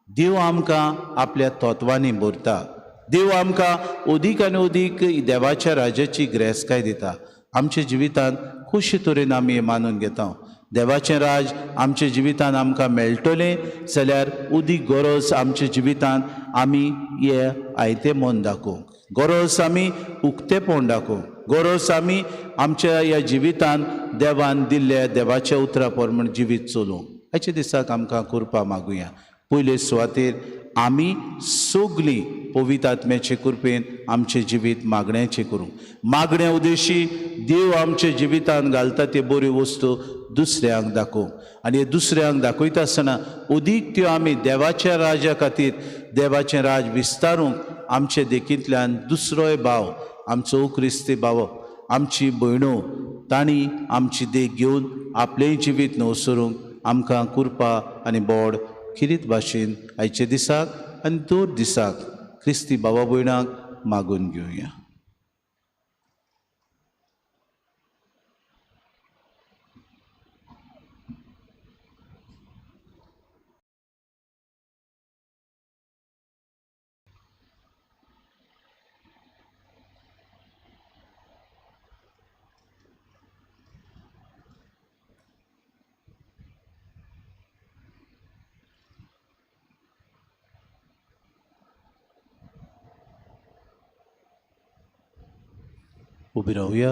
देव आमकां आपल्या तत्वांनी भरता. देव आमकां अदीक आनी अदीक देवाच्या राजाची ग्रेस्काय दिता. आमच्या जिवितान खुशी तरेन आमी हें मानून घेता. देवाचें राज आमच्या जिवितान आमकां मेळटलें जाल्यार उदीक गरज आमच्या जिवितान आमी हें आयतें मन दाखोवंक, गरज आमी उक्तेपण दाखोवंक, गरज आमी आमच्या ह्या जिवितान देवान दिल्ल्या देवाच्या उतरा प्रमाण जिवीत चलोवंक. आयच्या दिसाक आमकां करपा मागुया. पयले सुवातेर आमी सगलीं पवित्र आत्म्याचे कृपेन आमचें जिवीत मागण्याचें करूंक. मागण्या उद्देशी देव आमच्या जिवितान घालता ते बऱ्यो वस्तू दुसऱ्यांक दाखोवंक. आनी हे दुसऱ्यांक दाखयता आसतना अदीक त्यो आमी देवाच्या राजा खातीर देवाचें राज विस्तारूंक आमचे देखींतल्यान दुसरोय भाव, आमचो क्रिस्ती भाव, आमची भयणो तांणी आमची देख घेवन आपलेंय जिवीत नवसरूंक आमकां कृपा आनी बोड खिरीत भाशेन आयचे दिसाक आनी दर दिसाक क्रिस्ती भावा भयणांक मागून घेवया. उबी रावया.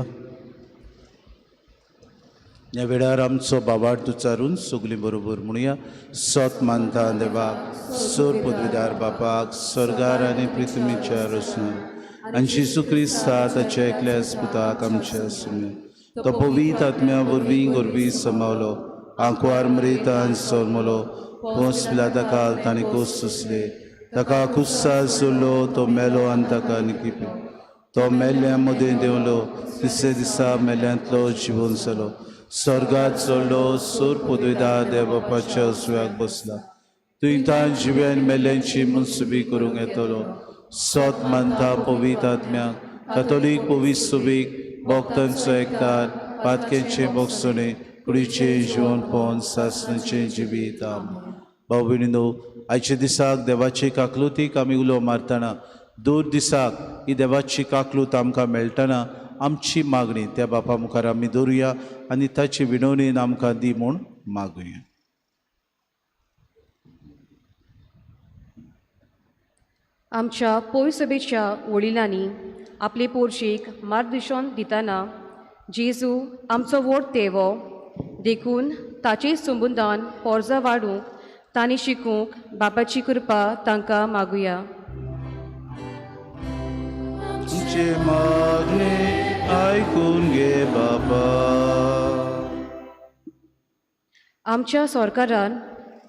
ह्या वेळार आमचो बाबार्थ उच्चारून सगलीं बरोबर म्हणुया. सोत मानता देवाक, सोर पदवीदार बापाक, स्वर्गार आनी पृथ्वीच्या रचनार आनी जेजू क्रिस्ता ताच्या एकल्या पुताक आमच्या सुमे तो पवित्र आत्म्या वरवीं गोरवी समावलो, आंकवार मरेता आनी सोलमलो, पोंस पिलाता काल ताणें कोस सुसले, ताका कुस्सा सोडलो, तो मेलो आनी ताका निकिपलो, तो मेल्ल्या मदें देंवलो, तिसरे दिसा मेल्ल्यांतलो जिवन जालो, स्वर्गात चडलो, सोर पदवीदार देवबापाच्या सुव्याक बसला, थंय तां जिव्यान मेल्ल्यांची मनसुबी करूंक येतलो. सोत मानता पवित्र आत्म्याक, कॅथोलीक पवित्र सभेक, भक्तांचो एकठार, पातकेंचे भोगसणे, कुडीचें जिवन पोवन सासणाचें जिवीत. आमेन. भाव भयणीनो, आयच्या दिसाक देवाचे काकलुतीक आमी उलो मारतना, दोन दिसाक ही देवाची काकलूत आमकां मेळटना आमची मागणी त्या बापा मुखार आमी दवरुया आनी ताची विनवणेन आमकां दी म्हूण मागुया. आमच्या पोयसभेच्या वडिलांनी आपले पोरशेक मार्गदर्शन दितना जेजू आमचो व्हड तेवो देखून ताचे संबंदान पोरजा वाडूंक तांणी शिकूंक बापाची कृपा तांकां मागुया. तुमचे मागणे आयकून घे बाबा. आमच्या सरकारान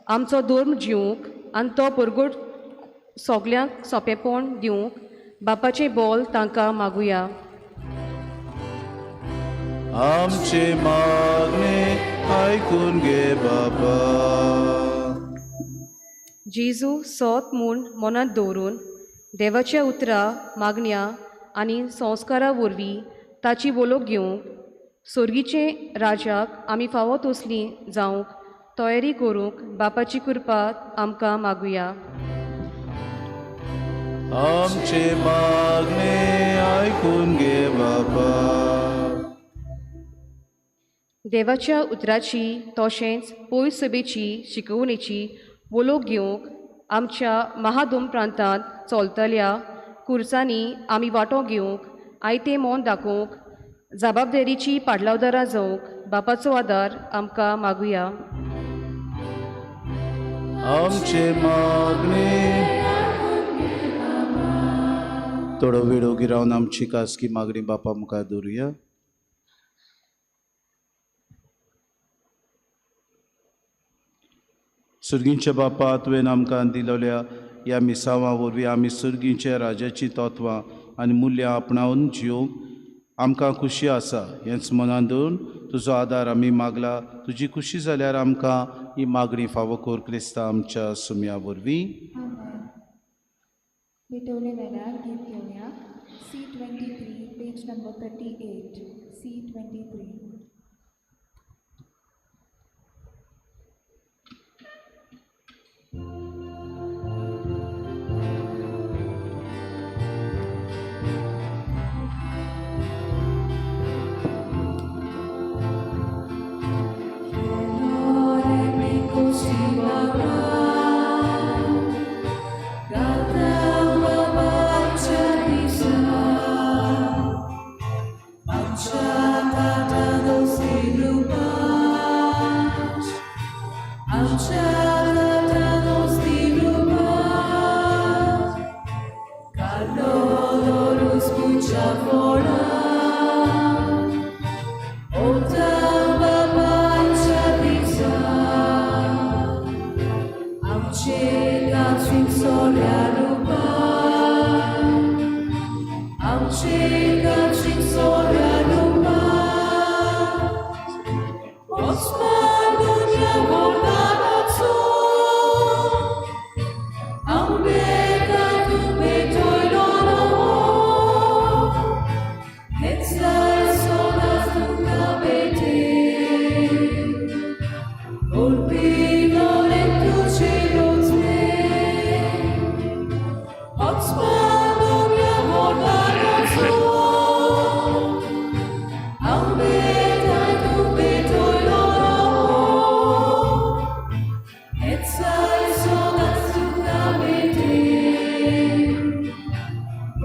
आमचो धर्म जिवंक आनी तो परगट सगल्यांक सोंपेपण दिवंक बापाचें बोल तांकां मागुया. आमचे मागणे आयकून घे बाबा. जेजू सोत म्हूण मनांत दवरून देवाच्या उतरां मागण्या आनी संस्कारा वरवीं ताची वळख घेवंक सर्गीचे राजाक आमी फावो तसलीं जावंक तयारी करूंक बापाची कृपा आमकां मागुया. आमचे मागणे आयकून घे बाबा. देवाच्या उतराची तशेंच पयस सभेची शिकवणेची वळख घेवंक आमच्या महादोम प्रांतांत चलतल्या कुर्सांनी आमी वांटो घेवंक आयतें मोन दाखोवंक जबाबदारीची पाडलावदारां जावंक बापाचो आदार आमकां मागुया. आमचे मागणे थोडो वेळ ओगी रावन आमची खासगी मागणी बापा मुखार दवरुया. सुर्गींच्या बापा तुवें आमकां दिलोल्या ह्या मिसावां वरवीं आमी सुर्गींच्या राजाची तत्वां आनी मुल्यां आपणावन जिवंक आमकां खुशी आसा. हेंच मनान दवरून तुजो आदार आमी मागला. तुजी खुशी जाल्यार आमकां ही मागणी फावो कोर क्रिस्ता आमच्या सुम्या वरवीं. विटोले वेल्यार गीत घेवया. C23 page number 38. C23.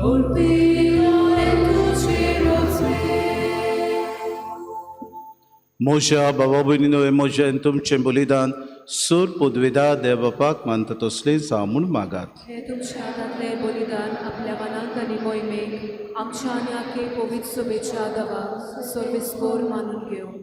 Olvidó en tu cielo. म्हज्या भावा भयणीनो, हे म्हजें तुमचें बलिदान सूर पदवेदार देवबापाक मानता तसलेंच हांव म्हूण मागात. हे तुमच्या हातांतलें बलिदान आपल्या मनांत आनी मोहिमेक आमच्या आनी आख्खे पवित्र सभेच्या दबाक सर्वेस्पोर मानून घेवं.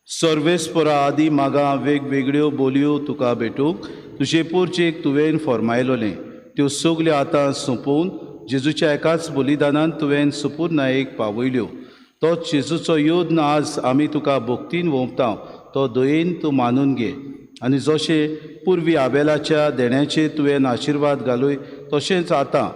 सर्वेस्परा आदी मागां वेगवेगळ्यो बोलयो तुका भेटूंक तुजे पुर्चेक तुवें फॉर्मायलोलें. त्यो सगल्यो आतां सोंपोवन जेजूच्या एकाच बलिदानान तुवें सुपूर्णायेक पावयल्यो. तोच जेजूचो योद्न आज आमी तुका भोक्तीन ओंपता तो दयेन तूं मानून घे. आनी जशें पुर्वी आबेलाच्या देण्याचेर तुवें आशिर्वाद घालूय तशेंच आतां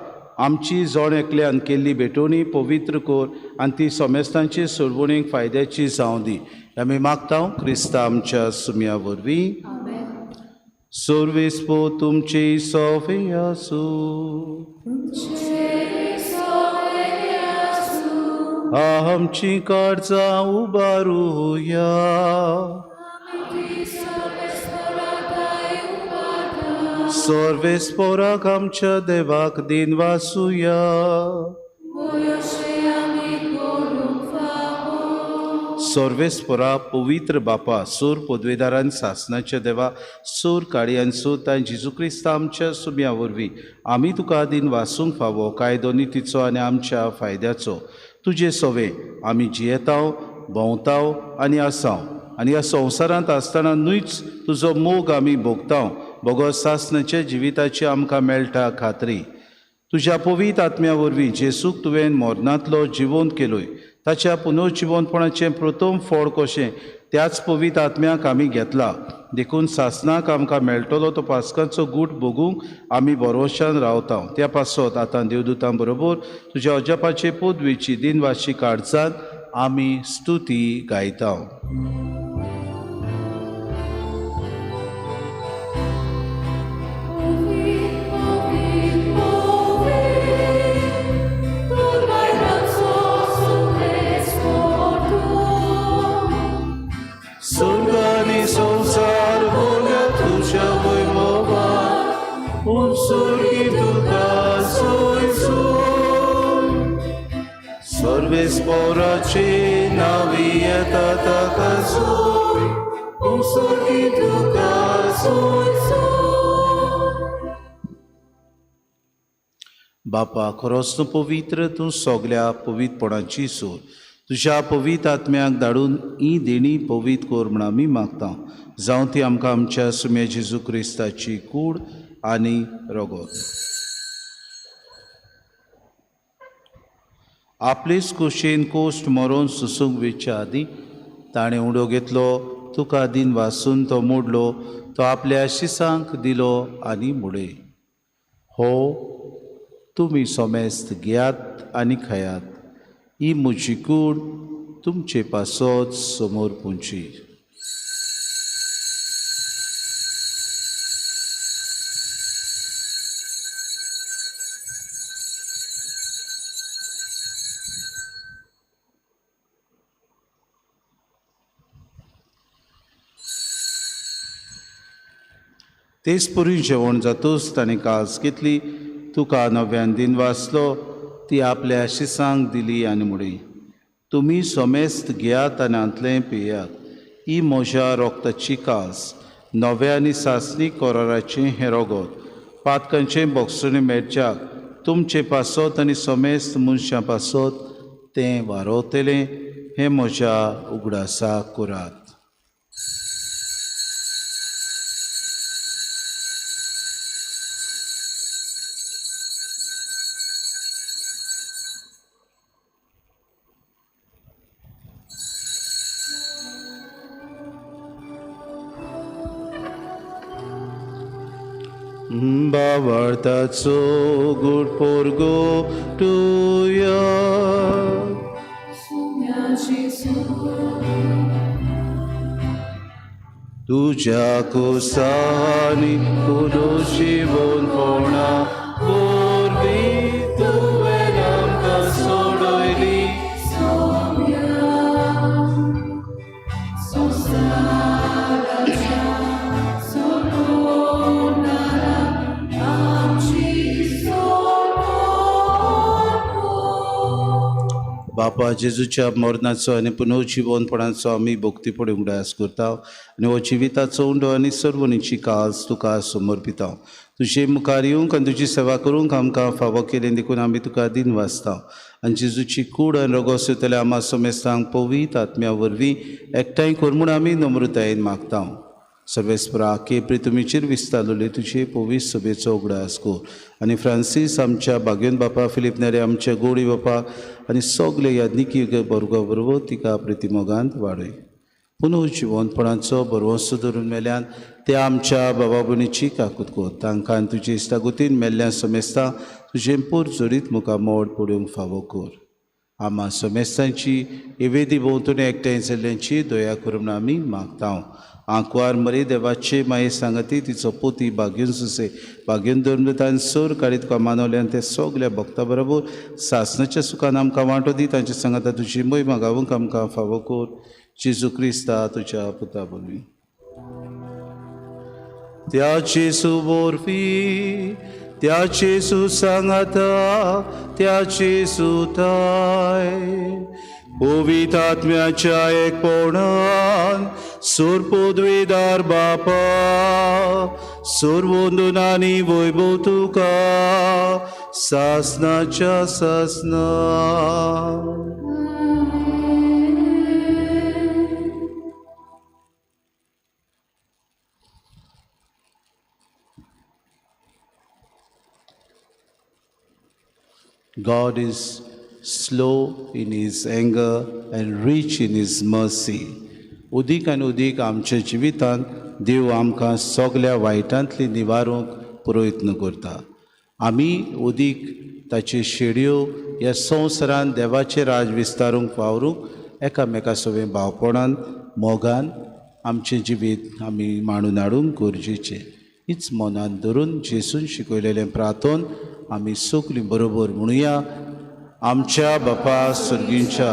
आमची जोण एकल्यान केल्ली भेटोवणी पवित्र कोर आनी ती समेस्तांचे सोडवणेक फायद्याची जावं दी. आमी मागता क्रिस्ता आमच्या सुम्या वरवीं. सर्वेस्पो तुमचे सोवे आसूं. आमची काळजां उबारुया. सर्वेस्पोराक आमच्या देवाक दिन वासुया. सर्वेस्परा पवित्र बापा सूर पदवेदारान सासनाच्या देवा सूर काळयान सोतान जेजू क्रिस्त आमच्या सुम्या वरवीं आमी तुका दिन वासूंक फावो कायदो नितीचो आनी आमच्या फायद्याचो तुजे सवे आमी जियेताव भोंवताव आनी आसाव आनी ह्या संवसारांत आसतना न्हूच तुजो मोग आमी भोगताव. भोगो सासनाच्या जिविताची आमकां मेळटा खात्री. तुज्या पवित्र आत्म्या वरवीं जेजूक तुवें मोरनांतलो जिवंत केलोय. ताच्या पुनर्जिवंतपणाचें प्रथम फळ कशें त्याच पवित्र आत्म्याक आमी घेतला. देखून सासनाक आमकां मेळटलो तो पास्काचो गूट भोगूंक आमी भरवशान रावता. त्या पासत आतां देवदूतां बरोबर तुज्या अजापाचे पदवेची दिनवाशी काळजान आमी स्तुती गायता. Surgani संसार बोल्या तुझ्या वैभवात उत्सुकी तुका सोय सोय. सर्वेस्पराची नावी येता ताका सोय उत्सुकी तुका सोय सोय. बापा खरोच तूं पवित्र, तूं सगल्या पवित्रपणाची सोय. तुज्या पवित्र आत्म्याक धाडून ही देणी पवित्र कोर म्हण आमी मागता. जावं ती आमकां आमच्या सुम्या जेजू क्रिस्ताची कूड आनी रगत. आपलेच कुशीन कोश्ट मरोन सुसूंक वेच्या आदी ताणें उडो घेतलो. तुका दिन वासून तो मोडलो. तो आपल्या शिसांक दिलो आनी मुडे. हो तुमी सोमेस्त घेयात आनी खायात. ही म्हजी कूड तुमचे पासत समोर पोंची. तेच पुरी जेवण जातूच ताणें कास घेतली. तुका नव्यान दिन वाचलो. ती आपल्या शिसांक दिली आनी मुडी. तुमी सोमेस्त घेयात आनी आंतलें पियात. ही म्हज्या रोगताची कास नव्या आनी सासणी कोराराचें हें रगत पातकांचें बोगसुणें मेळच्याक तुमचे पासत आनी सोमेस्त मनशां पासत तें वारोवतलें. हें म्हज्या उगडासाक करात. बावार्थाचो गूड पोरगो टुया. तुझ्या कोसानी पुरो जीवनपणा वरवीं तुवें आमकां सोडयली. बापा जेजूच्या मरणाचो आनी पुनर्जीवनपणाचो आमी भोगतीपणी उगडास करता आनी हो जिविताचो उंडो आनी सर्वणीची कास तुका समर्पिता. तुजे मुखार येवंक आनी तुजी सेवा करूंक आमकां फावो केलें देखून आमी तुका दिन वाचता आनी जेजूची कूड आनी रगत सुतले आमा समेस्तांक पवित्र आत्म्या वरवीं एकठांय कर म्हूण आमी नम्रतायेन मागता. सर्वेस्परा केप्री तुमीचेर विस्तारलोले तुजे पवित्र सभेचो उगडास कर आनी फ्रांसीस आमच्या बागेन बापा, फिलीप नेरे आमच्या गोडी बापा आनी सगळे याज्ञिकी बरोबर बरोबर तिका प्रतिमोगांत वाडय. पुनर्जीवनपणाचो बरवंसो धरून मेल्यान ते आमच्या बाबा भयणीची काकूत कर. तांकां तुजे इश्टागुतीन मेल्ल्या समेस्तां तुजें पोर जोरीत मुखार मोड पडूंक फावो कर. आमा समेस्तांची एवेदी भोंवतणी एकठांय जाल्ल्यांची दया करून आमी मागता. आंकवार मरे देवाचे माये सांगती तिचो पोती भाग्यून सुसे भाग्यून धर्मतान सोर काडीत तुका मानवल्यान ते सगल्या भक्तां बरोबर सासणाच्या सुखान आमकां वांटो दी. तांचे सांगता तुजी महिमा गावूंक आमकां फावो कर. जेजू क्रिस्ता तुज्या पुता वरवीं. त्या जेजू वरवीं त्या जेजू सांगता त्या जेजू ताय पवित्र आत्म्याच्या एकपणान सोर पदवीदार बापा सोर वंदनांनी वैभव तुका सासणाच्या सासना. God is slow in his anger and rich in his mercy. उदीक आनी उदीक आमच्या जिवितांत देव आमकां सगल्या वायटांतली निवारूंक प्रयत्न करता. आमी उदीक ताचे शेडयो ह्या संवसारांत देवाचें राज विस्तारूंक वावरूंक एकामेका सवें भावपणान मोगान आमचें जिवीत आमी मांडून हाडूंक गरजेचें. हीच मनांत धरून जेजून शिकयलेलें प्रार्थोन आमी सगळीं बरोबर म्हणुया. आमच्या बापा सुर्गींच्या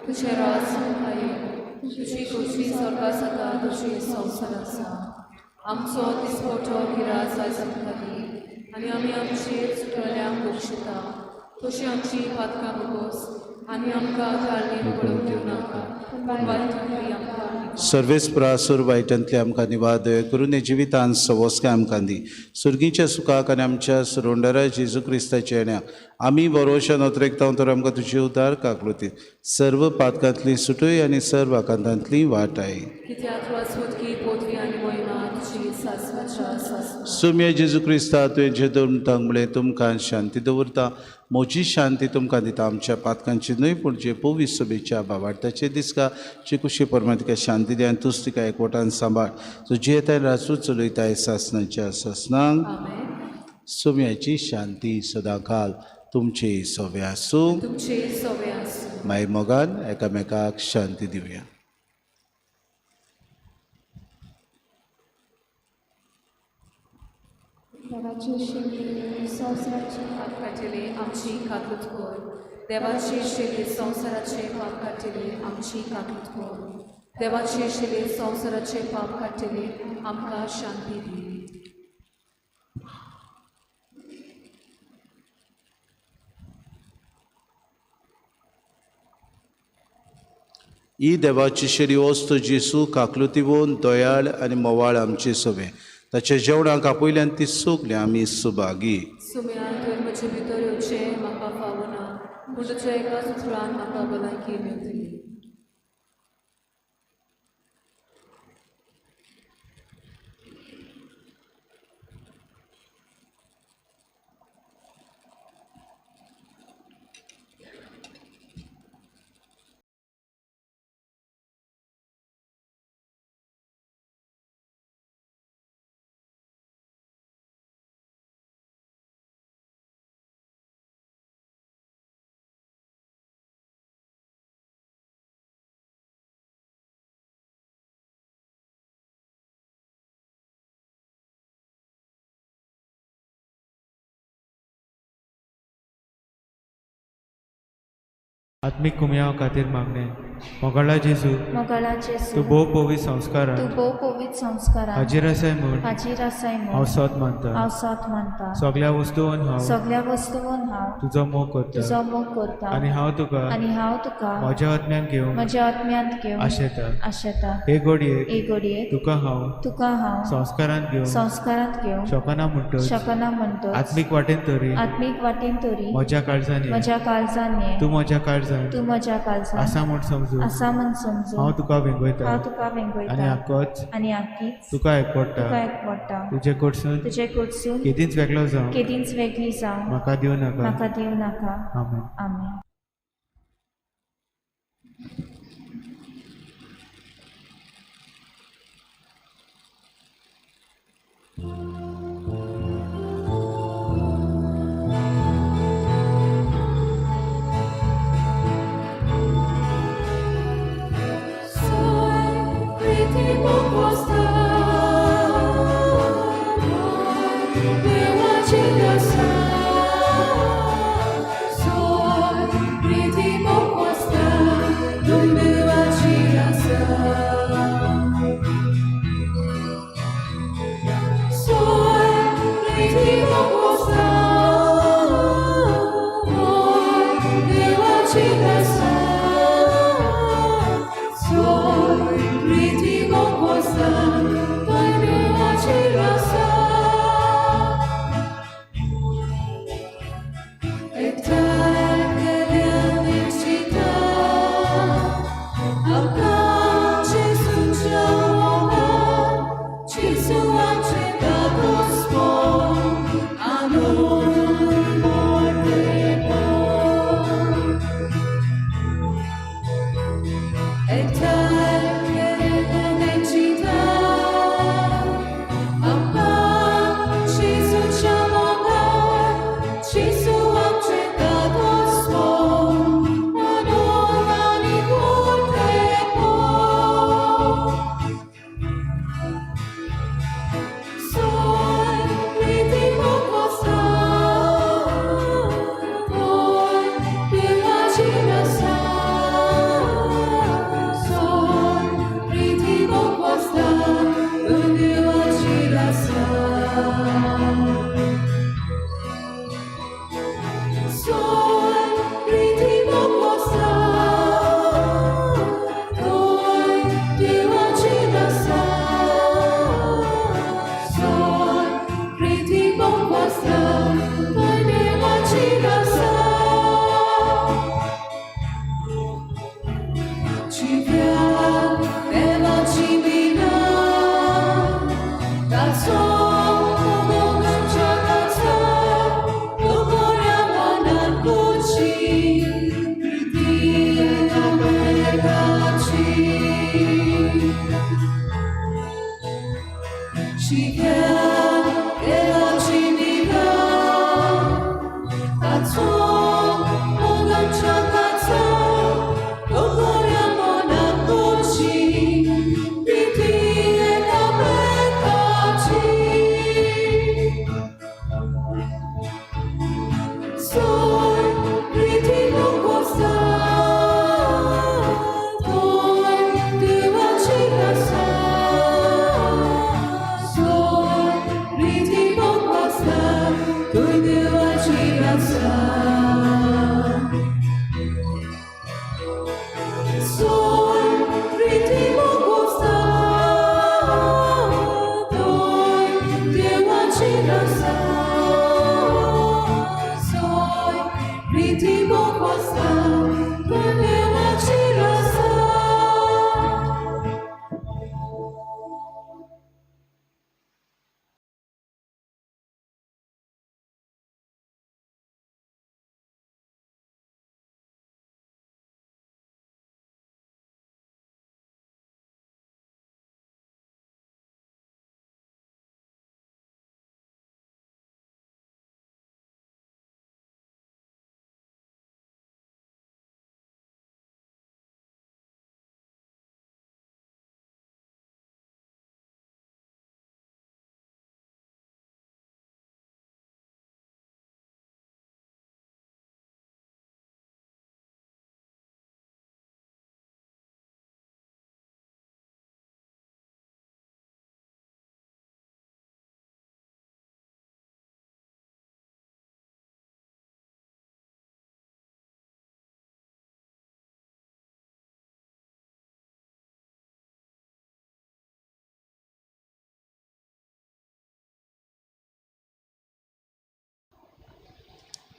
तुझे राज तुझी खुशी स्वर्गास आसा तशी संवसार आसा. आमचो दिसपटो गिराज आयज आमकां दी आनी आमी आमचेर चुकल्यांक बक्षिता तशी आमची पातकां बगोस आनी आमकां काळजीन पडूंक दिवं नाका पूण वायटांतली आमकां. सर्वेस्परासूर वायटांतली आमकां निवार दय करून हे जिवितांत सवस्काय आमकां दी. सुर्गीच्या सुखाक आनी आमच्या सुरोंडरा जेजू क्रिस्ताच्या येण्याक आमी भरोशान उतरेकता तर आमकां तुजी उदार काकलुती सर्व पातकांतली सुटय आनी सर्व आकांतांतली वाटाय. कित्याक वासुदकी पोतवी आनी मोहिमा तुजी सासवाच्या सासवा. सुम्य जेजू क्रिस्ता तुवें जे धर्मतांक म्हळें तुमकां शांती दवरता. म्हजी शांती तुमकां दिता. आमच्या पातकांची न्हय पूण जे पवित्र सभेच्या भावार्थाचे दिसका जे कुशी परमे तिका शांती दी आनी तूंच तिका एकवटान सांबाळ. तुजी येताय राजू चलयताय सासणाच्या सासणांक. सुम्याची शांती सदांकाल तुमचे सवे आसूं. तुमचे सवे आसूं. माय मोगान एकामेकाक शांती दिवया. देवाची शेली संवसाराची पाप काटिले आमची काकूत कर. देवाचे शेले संवसाराचे पाप काटिले आमची काकूत कर. देवाचे शेले संवसाराचे पाप काटिले आमकां शांती दी. ही देवाची शेरी वस्त जेसू काकलुतीवोन दयाळ आनी मोवाळ आमचे सवे ताच्या जेवणाक आपयल्यान ती सोगली आमी सुभागी. सुम्यान तुवें म्हजे भितर येवचें म्हाका फावना पूण तुज्या एकाच उतरान म्हाका भलायकी मेळटली. आत्मीक कुमयाव खातीर मागणें. मोगाळा जेजू मोगळा तूं जेसू भोव पवित्र तूं संस्कारान भोव पवित्र संस्कारान हाजीर आसाय म्हूण हाजीर आसाय हांव म्हूण सत मानता हांव सत मानता सगळ्या वस्तूंन हांव सगळ्या वस्तूंन हांव तुजो मोग करता तुजो मोग करता आनी हांव तुका आनी हांव तुका म्हज्या आत्म्यान घेवन म्हज्या आत्म्यांत घेवन आशेता आशेता हे घडयेक एक घडयेक तुका हांव तुका हांव संस्कारान घेवन संस्कारांत घेवन शकना म्हणटच शकना म्हणटच आत्मीक वाटेन तरी आत्मीक वाटेन तरी म्हज्या काळजांनी म्हज्या काळजान ये तूं म्हज्या काळजान तूं म्हज्या काळजान आसा म्हूण समजून आसा म्हूण समजून हांव तुका वेंगयता हांव तुका आनी वेंगयता आक्कोच आनी आखीच तुका एकपडटा तुका एकवडटा तुजे कडसून तुजे कडसून केदींच वेगळो जावं केदींच वेगळी जावं म्हाका दिवं नाका म्हाका दिवं नाका आमेन आमेन Soy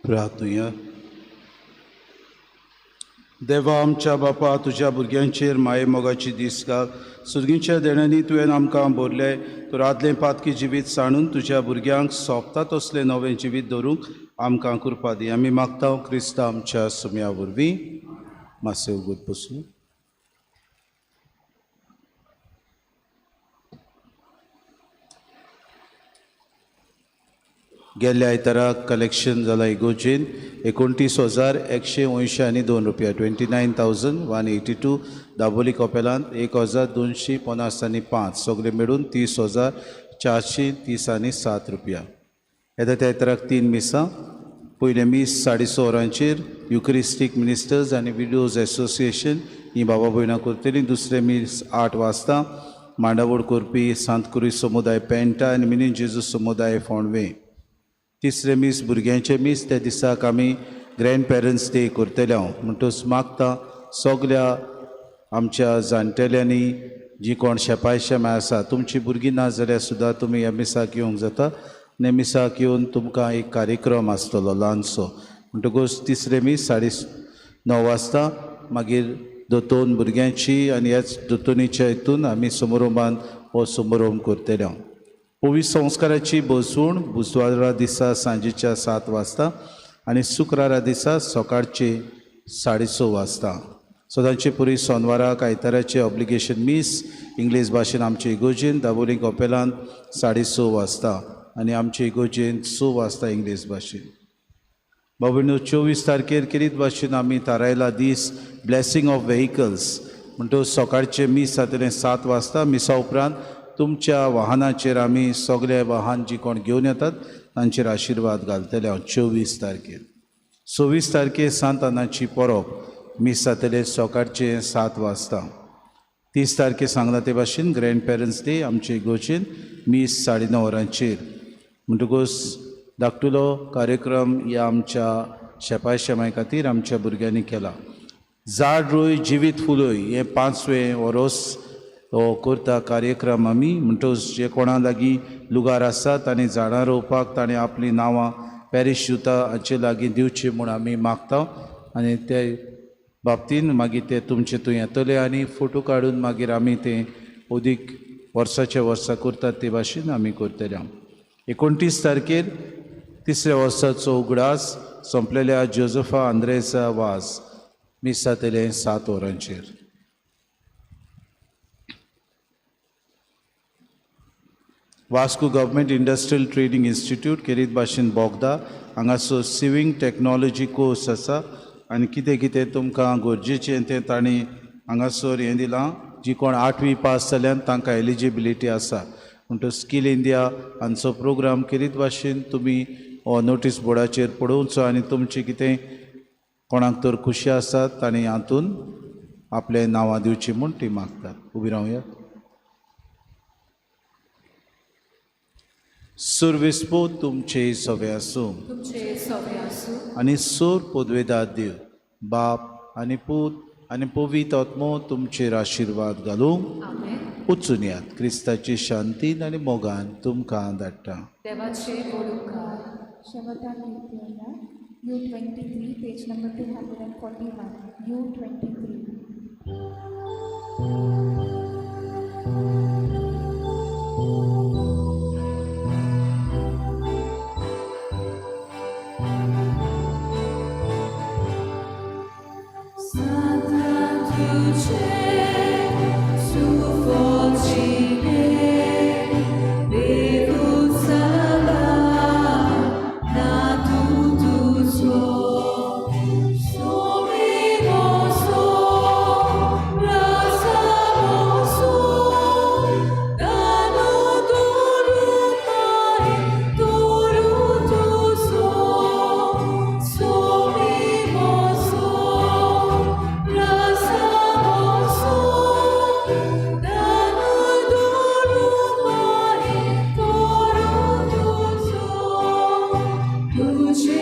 प्रार्थूया. देवा आमच्या बापा, तुज्या भुरग्यांचेर माये मोगाची दीस घाल. सुरगीच्या देणांनी तुवें आमकां भरले. तूं आदलें पातकी जिवीत सांडून तुज्या भुरग्यांक सोंपता तसलें नवें जिवीत दवरूंक आमकां कृपा दी. आमी मागता क्रिस्ता आमच्या सुम्या वरवीं. मातशें उगड बसूं. गेल्ल्या आयताराक कलेक्शन जालां इगोर्जेन 29,182 रुपया 29,182. दाबोली कपेलांत 1,250 सगळे मेळून 30,430 रुपया. येता त्या आयताराक 3 मिसां. पयलें मीस 6:30 वरांचेर युक्रिस्टीक मिनिस्टर्स आनी विडोज एसोसिएशन ही बाबा भयणां करतलीं. दुसरें मीस 8 वाजता मांडावळ करपी सांतकुरी समुदाय पेंटा आनी मिनी जेजू समुदाय फोंडवे. तिसरे मीस भुरग्यांचे मीस. त्या दिसाक आमी ग्रँड पेरंट्स डे करतले. हांव म्हणटच मागता सगल्या आमच्या जाणटेल्यांनी जी कोण शेपाय शेमाय आसा, तुमची भुरगीं ना जाल्यार सुद्दां तुमी ह्या मिसाक येवंक जाता. हे मिसाक येवन तुमकां एक कार्यक्रम आसतलो ल्हानसो. म्हणटकूच तिसरे मीस 9:30 वाजता मागीर दोतोन भुरग्यांची आनी ह्याच दोतोनीच्या हितून आमी समारोहांत हो समारोह करतले. हांव पवित्र संस्काराची बसवण बुधवारा दिसा सांजेच्या 7 वाजता आनी शुक्रारा दिसा सकाळचे 6:30 वाजता. सदांचे पुरी सोनवाराक आयताराचे ऑब्लिगेशन मीस इंग्लीश भाशेन आमचे इगोजेन दाबोली कपेलांत 6:30 वाजता आनी आमचे इगोजेन 6 वाजता इंग्लीश भाशेन. बाबीनो 24 तारखेर किरीत भाशेन आमी थारायला दीस ब्लेसिंग ऑफ व्हेकल्स म्हणटो सकाळचे मीस जातलें 7 वाजता. मिसा उपरांत तुमच्या वाहनाचेर आमी सगळे वाहन जी कोण घेवन येतात तांचेर आशिर्वाद घालतले. 24 तारखेर. 26 तारखेर सांत आनाची परब मीस जातले सकाळचे 7 वाजता. 30 तारखेर सांगला ते भाशेन ग्रँड पेरंट्स डे आमचे इगोजेन मीस 9:30 वरांचेर. म्हणटकूच धाकटुलो कार्यक्रम ह्या आमच्या शेपाय शेमाय खातीर आमच्या भुरग्यांनी केला. झाड रोय जिवीत फुलोय हे 5वें वरोस हो करता कार्यक्रम आमी. म्हणटच जे कोणा लागीं लुगार आसात आनी झाडां रोवपाक ताणें आपलीं नांवां पॅरिश युथा हाचे लागीं दिवची म्हूण आमी मागता. आनी ते बाबतीन मागीर ते तुमचे थंय येतले आनी फोटो काडून मागीर आमी ते अदीक वर्साच्या वर्सा करतात ते भाशेन आमी करतले. 29 तारखेर 3ऱ्या वर्साचो उगडास सोंपलेल्या जोझफा आंद्रेसा वाज मीस जातलें 7 वरांचेर. Vasco government industrial training institute केरीत भाशेन बोगदा हांगासर सिवींग टॅक्नॉलॉजी कोर्स आसा आनी कितें कितें तुमकां गरजेचें तें तांणी हांगासर हें दिलां. जी कोण 8वी पास जाल्यान तांकां एलिजिबिलिटी आसा. म्हणटच स्कील इंडिया हांचो प्रोग्राम केरीत भाशेन तुमी हो नोटीस बोर्डाचेर पळोवचो आनी तुमचें कितें कोणाक तर खुशी आसा तांणी हातून आपलें नांवां दिवचीं म्हूण ती मागतात. उबी रावया. सुरवेस्पो तुमचे सवे आसूं तुमचे सवे आसूं आनी सोर पदवेदार देव बाप आनी पूत आनी पवित्र आत्मो तुमचेर आशिर्वाद घालूंक आमेन. वचून येयात. क्रिस्ताची शांतीन आनी मोगान तुमकां धाडटा. देवाचे गोडूकार. Shavata Kirtana, U23, page number 241, U23. तुझे